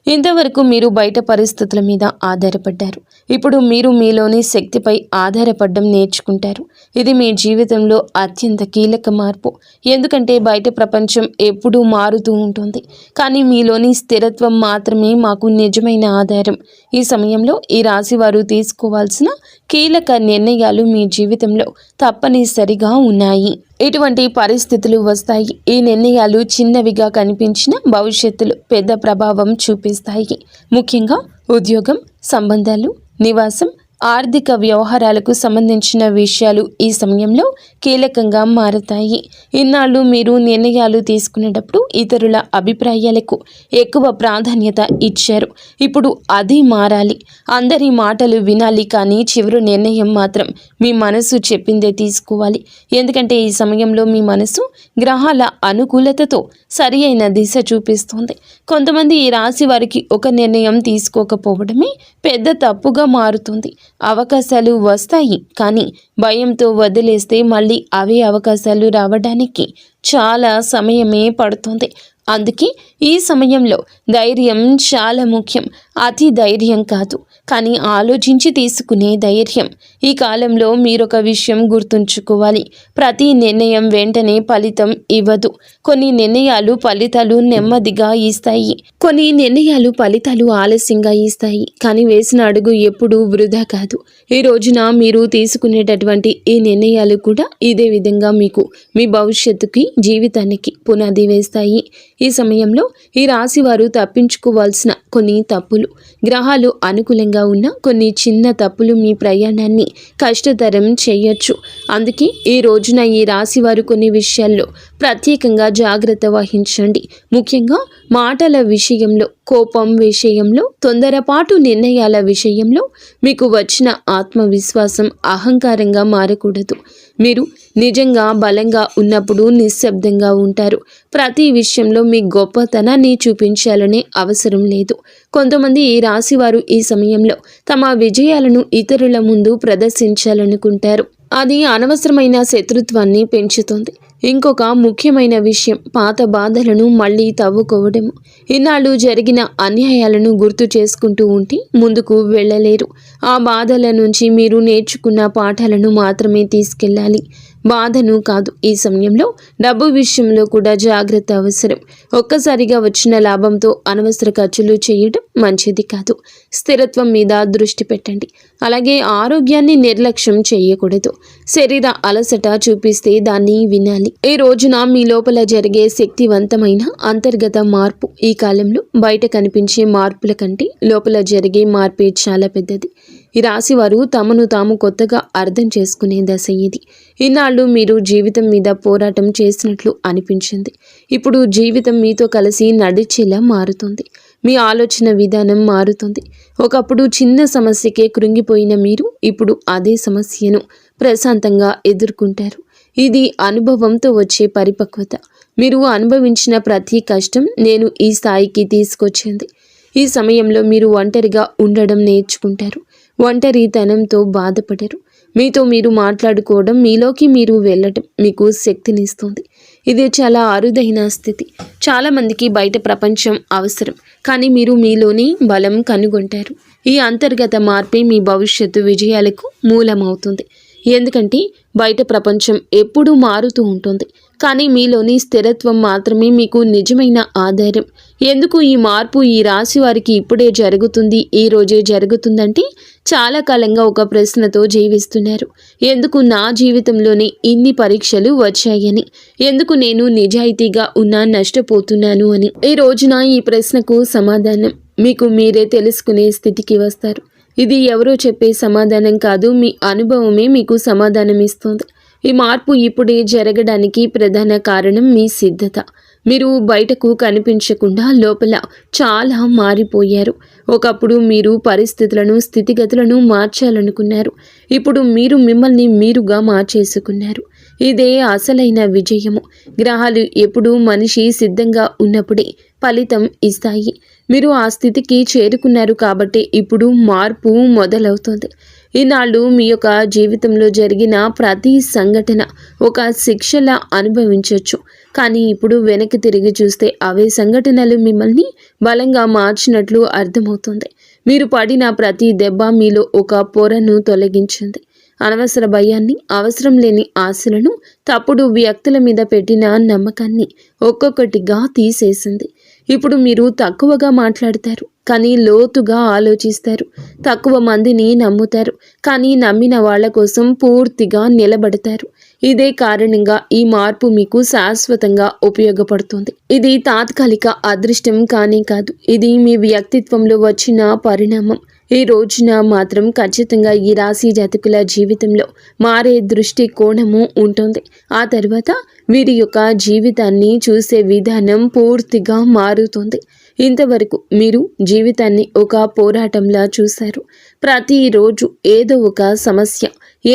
ఇంతవరకు మీరు బయట పరిస్థితుల మీద ఆధారపడ్డారు. ఇప్పుడు మీరు మీలోని శక్తిపై ఆధారపడడం నేర్చుకుంటారు. ఇది మీ జీవితంలో అత్యంత కీలక మార్పు. ఎందుకంటే బయట ప్రపంచం ఎప్పుడూ మారుతూ ఉంటుంది, కానీ మీలోని స్థిరత్వం మాత్రమే మాకు నిజమైన ఆధారం. ఈ సమయంలో ఈ రాశి వారు తీసుకోవాల్సిన కీలక నిర్ణయాలు మీ జీవితంలో తప్పనిసరిగా ఉన్నాయి. ఇటువంటి పరిస్థితులు వస్తాయి. ఈ నిర్ణయాలు చిన్నవిగా కనిపించిన భవిష్యత్తులో పెద్ద ప్రభావం చూపిస్తాయి. ముఖ్యంగా ఉద్యోగం, సంబంధాలు, నివాసం, ఆర్థిక వ్యవహారాలకు సంబంధించిన విషయాలు ఈ సమయంలో కీలకంగా మారతాయి. ఇన్నాళ్ళు మీరు నిర్ణయాలు తీసుకునేటప్పుడు ఇతరుల అభిప్రాయాలకు ఎక్కువ ప్రాధాన్యత ఇచ్చారు. ఇప్పుడు అది మారాలి. అందరి మాటలు వినాలి, కానీ చివరి నిర్ణయం మాత్రం మీ మనసు చెప్పిందే తీసుకోవాలి. ఎందుకంటే ఈ సమయంలో మీ మనసు గ్రహాల అనుకూలతతో సరి అయిన దిశ చూపిస్తుంది. కొంతమంది ఈ రాశి వారికి ఒక నిర్ణయం తీసుకోకపోవడమే పెద్ద తప్పుగా మారుతుంది. అవకాశాలు వస్తాయి, కానీ భయంతో వదిలేస్తే మళ్ళీ అవే అవకాశాలు రావడానికి చాలా సమయమే పడుతుంది. అందుకే ఈ సమయంలో ధైర్యం చాలా ముఖ్యం. అతి ధైర్యం కాదు, కానీ ఆలోచించి తీసుకునే ధైర్యం. ఈ కాలంలో మీరొక విషయం గుర్తుంచుకోవాలి. ప్రతి నిర్ణయం వెంటనే ఫలితం ఇవ్వదు. కొన్ని నిర్ణయాలు ఫలితాలు నెమ్మదిగా ఇస్తాయి, కొన్ని నిర్ణయాలు ఫలితాలు ఆలస్యంగా ఇస్తాయి. కానీ వేసిన అడుగు ఎప్పుడూ వృధా కాదు. ఈ రోజున మీరు తీసుకునేటటువంటి ఈ నిర్ణయాలు కూడా ఇదే విధంగా మీకు మీ భవిష్యత్తుకి, జీవితానికి పునాది వేస్తాయి. ఈ సమయంలో ఈ రాశి వారు తప్పించుకోవాల్సిన కొన్ని తప్పులు, గ్రహాలు అనుకూలంగా ఉన్న కొన్ని చిన్న తప్పులు మీ ప్రయాణాన్ని కష్టతరం చేయొచ్చు. అందుకే ఈ రోజున ఈ రాశి వారు కొన్ని విషయాల్లో ప్రత్యేకంగా జాగ్రత్త వహించండి. ముఖ్యంగా మాటల విషయంలో, కోపం విషయంలో, తొందరపాటు నిర్ణయాల విషయంలో మీకు వచ్చిన ఆత్మవిశ్వాసం అహంకారంగా మారకూడదు. మీరు నిజంగా బలంగా ఉన్నప్పుడు నిశ్శబ్దంగా ఉంటారు. ప్రతి విషయంలో మీ గొప్పతనాన్ని చూపించాలనే అవసరం లేదు. కొంతమంది ఈ రాశి వారు ఈ సమయంలో తమ విజయాలను ఇతరుల ముందు ప్రదర్శించాలనుకుంటారు. అది అనవసరమైన శత్రుత్వాన్ని పెంచుతుంది. ఇంకొక ముఖ్యమైన విషయం, పాత బాధలను మళ్ళీ తవ్వుకోవడము. ఇన్నాళ్ళు జరిగిన అన్యాయాలను గుర్తు చేసుకుంటూ ఉంటే ముందుకు వెళ్ళలేరు. ఆ బాధల నుంచి మీరు నేర్చుకున్న పాఠాలను మాత్రమే తీసుకెళ్ళాలి, బాధను కాదు. ఈ సమయంలో డబ్బు విషయంలో కూడా జాగ్రత్త అవసరం. ఒక్కసారిగా వచ్చిన లాభంతో అనవసర ఖర్చులు చేయడం మంచిది కాదు. స్థిరత్వం మీద దృష్టి పెట్టండి. అలాగే ఆరోగ్యాన్ని నిర్లక్ష్యం చేయకూడదు. శరీర అలసట చూపిస్తే దాన్ని వినాలి. ఈ రోజున మీ లోపల జరిగే శక్తివంతమైన అంతర్గత మార్పు ఈ కాలంలో బయట కనిపించే మార్పుల కంటే లోపల జరిగే మార్పే చాలా పెద్దది. ఈ రాశి వారు తమను తాము కొత్తగా అర్థం చేసుకునే దశ ఇది. ఇన్నాళ్ళు మీరు జీవితం మీద పోరాటం చేసినట్లు అనిపించింది. ఇప్పుడు జీవితం మీతో కలిసి నడిచేలా మారుతుంది. మీ ఆలోచన విధానం మారుతుంది. ఒకప్పుడు చిన్న సమస్యకే కృంగిపోయిన మీరు ఇప్పుడు అదే సమస్యను ప్రశాంతంగా ఎదుర్కొంటారు. ఇది అనుభవంతో వచ్చే పరిపక్వత. మీరు అనుభవించిన ప్రతి కష్టం నేను ఈ స్థాయికి తీసుకొచ్చింది. ఈ సమయంలో మీరు ఒంటరిగా ఉండడం నేర్చుకుంటారు. ఒంటరితనంతో బాధపడరు. మీతో మీరు మాట్లాడుకోవడం, మీలోకి మీరు వెళ్ళటం మీకు శక్తినిస్తుంది. ఇది చాలా అరుదైన స్థితి. చాలామందికి బయట ప్రపంచం అవసరం, కానీ మీరు మీలోని బలం కనుగొంటారు. ఈ అంతర్గత మార్పే మీ భవిష్యత్తు విజయాలకు మూలమవుతుంది. ఎందుకంటే బయట ప్రపంచం ఎప్పుడూ మారుతూ ఉంటుంది, కానీ మీలోని స్థిరత్వం మాత్రమే మీకు నిజమైన ఆధారం. ఎందుకు ఈ మార్పు ఈ రాశి వారికి ఇప్పుడే జరుగుతుంది, ఈ రోజే జరుగుతుందంటే చాలా కాలంగా ఒక ప్రశ్నతో జీవిస్తున్నారు. ఎందుకు నా జీవితంలోనే ఇన్ని పరీక్షలు వచ్చాయని, ఎందుకు నేను నిజాయితీగా ఉన్నా నష్టపోతున్నాను అని. ఈ రోజున ఈ ప్రశ్నకు సమాధానం మీకు మీరే తెలుసుకునే స్థితికి వస్తారు. ఇది ఎవరో చెప్పే సమాధానం కాదు, మీ అనుభవమే మీకు సమాధానం ఇస్తుంది. ఈ మార్పు ఇప్పుడే జరగడానికి ప్రధాన కారణం మీ సిద్ధత. మీరు బయటకు కనిపించకుండా లోపల చాలా మారిపోయారు. ఒకప్పుడు మీరు పరిస్థితులను, స్థితిగతులను మార్చాలనుకున్నారు. ఇప్పుడు మీరు మిమ్మల్ని మీరుగా మార్చేసుకున్నారు. ఇదే అసలైన విజయము. గ్రహాలు ఎప్పుడూ మనిషి సిద్ధంగా ఉన్నప్పుడే ఫలితం ఇస్తాయి. మీరు ఆ స్థితికి చేరుకున్నారు కాబట్టి ఇప్పుడు మార్పు మొదలవుతుంది. ఈనాళ్ళు మీ యొక్క జీవితంలో జరిగిన ప్రతి సంఘటన ఒక శిక్షలా అనుభవించవచ్చు. కానీ ఇప్పుడు వెనక్కి తిరిగి చూస్తే అవే సంఘటనలు మిమ్మల్ని బలంగా మార్చినట్లు అర్థమవుతుంది. మీరు పడిన ప్రతి దెబ్బ మీలో ఒక పొరను తొలగించింది. అనవసర భయాన్ని, అవసరం లేని ఆశలను, తప్పుడు వ్యక్తుల మీద పెట్టిన నమ్మకాన్ని ఒక్కొక్కటిగా తీసేసింది. ఇప్పుడు మీరు తక్కువగా మాట్లాడతారు, కానీ లోతుగా ఆలోచిస్తారు. తక్కువ మందిని నమ్ముతారు, కానీ నమ్మిన వాళ్ళ కోసం పూర్తిగా నిలబడతారు. ఇదే కారణంగా ఈ మార్పు మీకు శాశ్వతంగా ఉపయోగపడుతుంది. ఇది తాత్కాలిక అదృష్టం కానీ కాదు, ఇది మీ వ్యక్తిత్వంలో వచ్చిన పరిణామం. ఈ రోజున మాత్రం ఖచ్చితంగా ఈ రాశి జాతకుల జీవితంలో మారే దృష్టి కోణము ఉంటుంది. ఆ తర్వాత వీరి యొక్క జీవితాన్ని చూసే విధానం పూర్తిగా మారుతుంది. ఇంతవరకు మీరు జీవితాన్ని ఒక పోరాటంలా చూశారు. ప్రతిరోజు ఏదో ఒక సమస్య,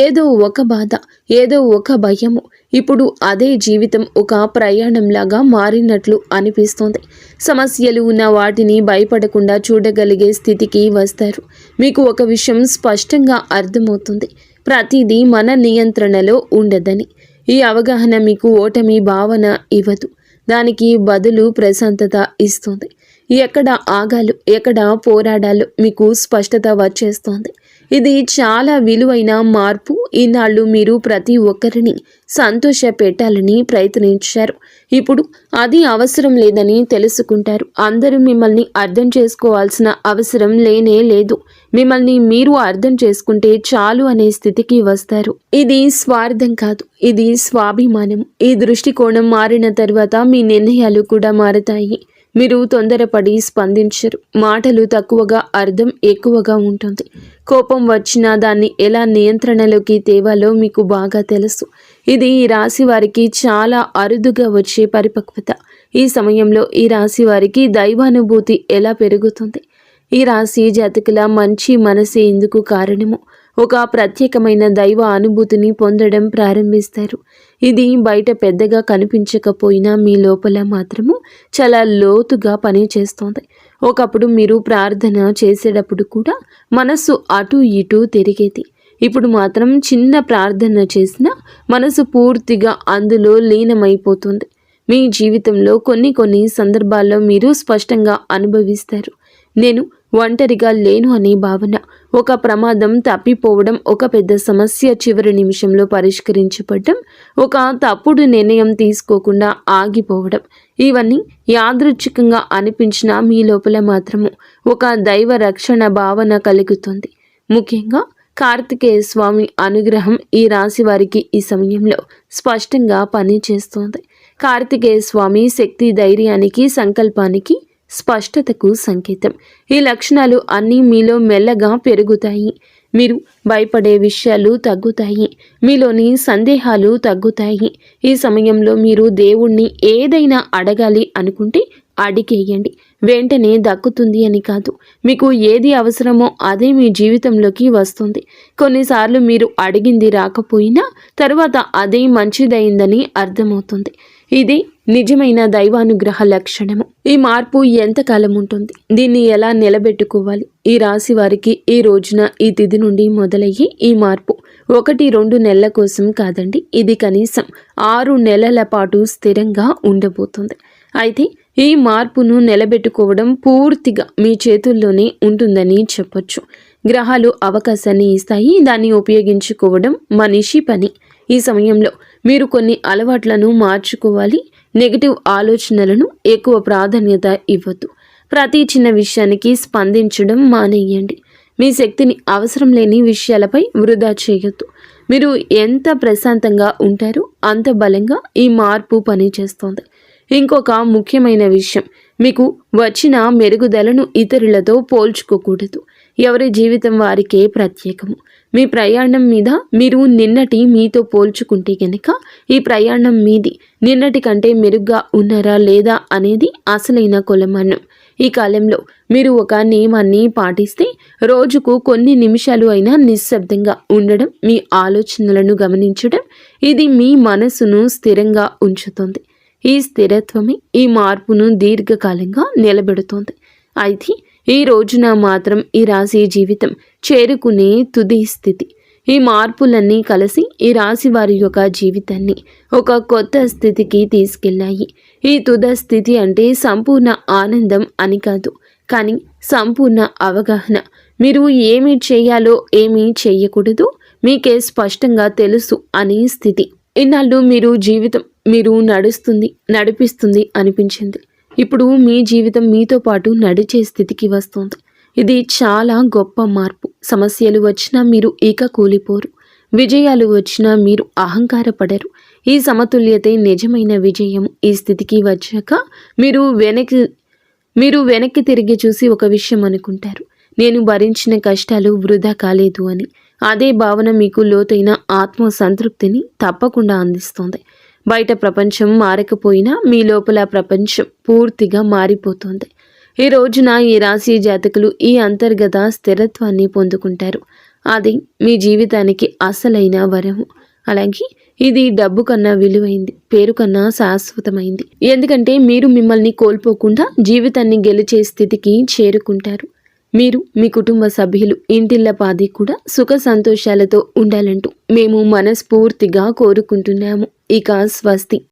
ఏదో ఒక బాధ, ఏదో ఒక భయము. ఇప్పుడు అదే జీవితం ఒక ప్రయాణంలాగా మారినట్లు అనిపిస్తోంది. సమస్యలు ఉన్న వాటిని భయపడకుండా చూడగలిగే స్థితికి వస్తారు. మీకు ఒక విషయం స్పష్టంగా అర్థమవుతుంది, ప్రతిదీ మన నియంత్రణలో ఉండదని. ఈ అవగాహన మీకు ఓటమి భావన ఇవ్వదు, దానికి బదులు ప్రశాంతత ఇస్తుంది. ఎక్కడ ఆగాలో, ఎక్కడ పోరాడాలో మీకు స్పష్టత వచ్చేస్తోంది. ఇది చాలా విలువైన మార్పు. ఈనాళ్ళు మీరు ప్రతి ఒక్కరిని సంతోష పెట్టాలని ప్రయత్నించారు. ఇప్పుడు అది అవసరం లేదని తెలుసుకుంటారు. అందరూ మిమ్మల్ని అర్థం చేసుకోవాల్సిన అవసరం లేనే లేదు. మిమ్మల్ని మీరు అర్థం చేసుకుంటే చాలు అనే స్థితికి వస్తారు. ఇది స్వార్థం కాదు, ఇది స్వాభిమానం. ఈ దృష్టికోణం మారిన తర్వాత మీ నిర్ణయాలు కూడా మారతాయి. మీరు తొందరపడి స్పందించరు. మాటలు తక్కువగా, అర్థం ఎక్కువగా ఉంటుంది. కోపం వచ్చినా దాన్ని ఎలా నియంత్రణలోకి తేవాలో మీకు బాగా తెలుసు. ఇది ఈ రాశి వారికి చాలా అరుదుగా వచ్చే పరిపక్వత. ఈ సమయంలో ఈ రాశి వారికి దైవానుభూతి ఎలా పెరుగుతుంది. ఈ రాశి జాతకుల మంచి మనసే ఇందుకు కారణము. ఒక ప్రత్యేకమైన దైవ అనుభూతిని పొందడం ప్రారంభిస్తారు. ఇది బయట పెద్దగా కనిపించకపోయినా మీ లోపల మాత్రము చాలా లోతుగా పనిచేస్తోంది. ఒకప్పుడు మీరు ప్రార్థన చేసేటప్పుడు కూడా మనసు అటు ఇటు తిరిగేది. ఇప్పుడు మాత్రం చిన్న ప్రార్థన చేసినా మనసు పూర్తిగా అందులో లీనమైపోతుంది. మీ జీవితంలో కొన్ని సందర్భాల్లో మీరు స్పష్టంగా అనుభవిస్తారు. నేను ఒంటరిగా లేను అనే భావన, ఒక ప్రమాదం తప్పిపోవడం, ఒక పెద్ద సమస్య చివరి నిమిషంలో పరిష్కరించబడడం, ఒక తప్పుడు నిర్ణయం తీసుకోకుండా ఆగిపోవడం, ఇవన్నీ యాదృచ్ఛికంగా అనిపించినా మీ లోపల మాత్రము ఒక దైవ రక్షణ భావన కలుగుతుంది. ముఖ్యంగా కార్తికేయ స్వామి అనుగ్రహం ఈ రాశి వారికి ఈ సమయంలో స్పష్టంగా పనిచేస్తోంది. కార్తికేయ స్వామి శక్తి, ధైర్యానికి, సంకల్పానికి, స్పష్టతకు సంకేతం. ఈ లక్షణాలు అన్నీ మీలో మెల్లగా పెరుగుతాయి. మీరు భయపడే విషయాలు తగ్గుతాయి. మీలోని సందేహాలు తగ్గుతాయి. ఈ సమయంలో మీరు దేవుణ్ణి ఏదైనా అడగాలి అనుకుంటే అడిగేయండి. వెంటనే దక్కుతుంది అని కాదు, మీకు ఏది అవసరమో అదే మీ జీవితంలోకి వస్తుంది. కొన్నిసార్లు మీరు అడిగింది రాకపోయినా తర్వాత అదే మంచిదైందని అర్థమవుతుంది. ఇది నిజమైన దైవానుగ్రహ లక్షణము. ఈ మార్పు ఎంతకాలం ఉంటుంది, దీన్ని ఎలా నిలబెట్టుకోవాలి? ఈ రాశి వారికి ఈ రోజున, ఈ తిథి నుండి మొదలయ్యి ఈ మార్పు 1-2 నెలల కోసం కాదండి, ఇది కనీసం 6 నెలల పాటు స్థిరంగా ఉండబోతుంది. అయితే ఈ మార్పును నిలబెట్టుకోవడం పూర్తిగా మీ చేతుల్లోనే ఉంటుందని చెప్పొచ్చు. గ్రహాలు అవకాశాన్ని ఇస్తాయి, దాన్ని ఉపయోగించుకోవడం మనిషి పని. ఈ సమయంలో మీరు కొన్ని అలవాట్లను మార్చుకోవాలి. నెగిటివ్ ఆలోచనలను ఎక్కువ ప్రాధాన్యత ఇవ్వద్దు. ప్రతి చిన్న విషయానికి స్పందించడం మానేయండి. మీ శక్తిని అవసరం లేని విషయాలపై వృధా చేయొద్దు. మీరు ఎంత ప్రశాంతంగా ఉంటారో అంత బలంగా ఈ మార్పు పనిచేస్తోంది. ఇంకొక ముఖ్యమైన విషయం, మీకు వచ్చిన మెరుగుదలను ఇతరులతో పోల్చుకోకూడదు. ఎవరి జీవితం వారికే ప్రత్యేకము. మీ ప్రయాణం మీద మీరు నిన్నటి మీతో పోల్చుకుంటే కనుక ఈ ప్రయాణం మీది. నిన్నటి కంటే మెరుగ్గా ఉన్నారా లేదా అనేది అసలైన కొలమానం. ఈ కాలంలో మీరు ఒక నియమాన్ని పాటిస్తే రోజుకు కొన్ని నిమిషాలు అయినా నిశ్శబ్దంగా ఉండడం, మీ ఆలోచనలను గమనించడం, ఇది మీ మనసును స్థిరంగా ఉంచుతుంది. ఈ స్థిరత్వమే ఈ మార్పును దీర్ఘకాలంగా నిలబెడుతోంది. అయితే ఈ రోజున మాత్రం ఈ రాశి జీవితం చేరుకునే తుది స్థితి. ఈ మార్పులన్నీ కలిసి ఈ రాశి వారి యొక్క జీవితాన్ని ఒక కొత్త స్థితికి తీసుకెళ్ళాయి. ఈ తుద స్థితి అంటే సంపూర్ణ ఆనందం అని కాదు, కానీ సంపూర్ణ అవగాహన. మీరు ఏమి చేయాలో ఏమీ చేయకూడదు మీకే స్పష్టంగా తెలుసు అనే స్థితి. ఇన్నాళ్ళు మీరు నడిపిస్తుంది అనిపించింది. ఇప్పుడు మీ జీవితం మీతో పాటు నడిచే స్థితికి వస్తుంది. ఇది చాలా గొప్ప మార్పు. సమస్యలు వచ్చినా మీరు ఇక కూలిపోరు, విజయాలు వచ్చినా మీరు అహంకారపడరు. ఈ సమతుల్యతే నిజమైన విజయం. ఈ స్థితికి వచ్చాక మీరు వెనక్కి తిరిగి చూసి ఒక విషయం అనుకుంటారు, నేను భరించిన కష్టాలు వృధా కాలేదు అని. అదే భావన మీకు లోతైన ఆత్మ సంతృప్తిని తప్పకుండా అందిస్తుంది. బయట ప్రపంచం మారకపోయినా మీ లోపల ప్రపంచం పూర్తిగా మారిపోతుంది. ఈ రోజున ఈ రాశి జాతకులు ఈ అంతర్గత స్థిరత్వాన్ని పొందుకుంటారు. అది మీ జీవితానికి అసలైన వరము. అలాగే ఇది డబ్బు కన్నా విలువైంది, పేరు కన్నా శాశ్వతమైంది. ఎందుకంటే మీరు మిమ్మల్ని కోల్పోకుండా జీవితాన్ని గెలిచే స్థితికి చేరుకుంటారు. మీరు మీ కుటుంబ సభ్యులు ఇంటిల్లపాది కూడా సుఖ సంతోషాలతో ఉండాలంటూ మేము మనస్ఫూర్తిగా కోరుకుంటున్నాము. ఇక స్వస్తి.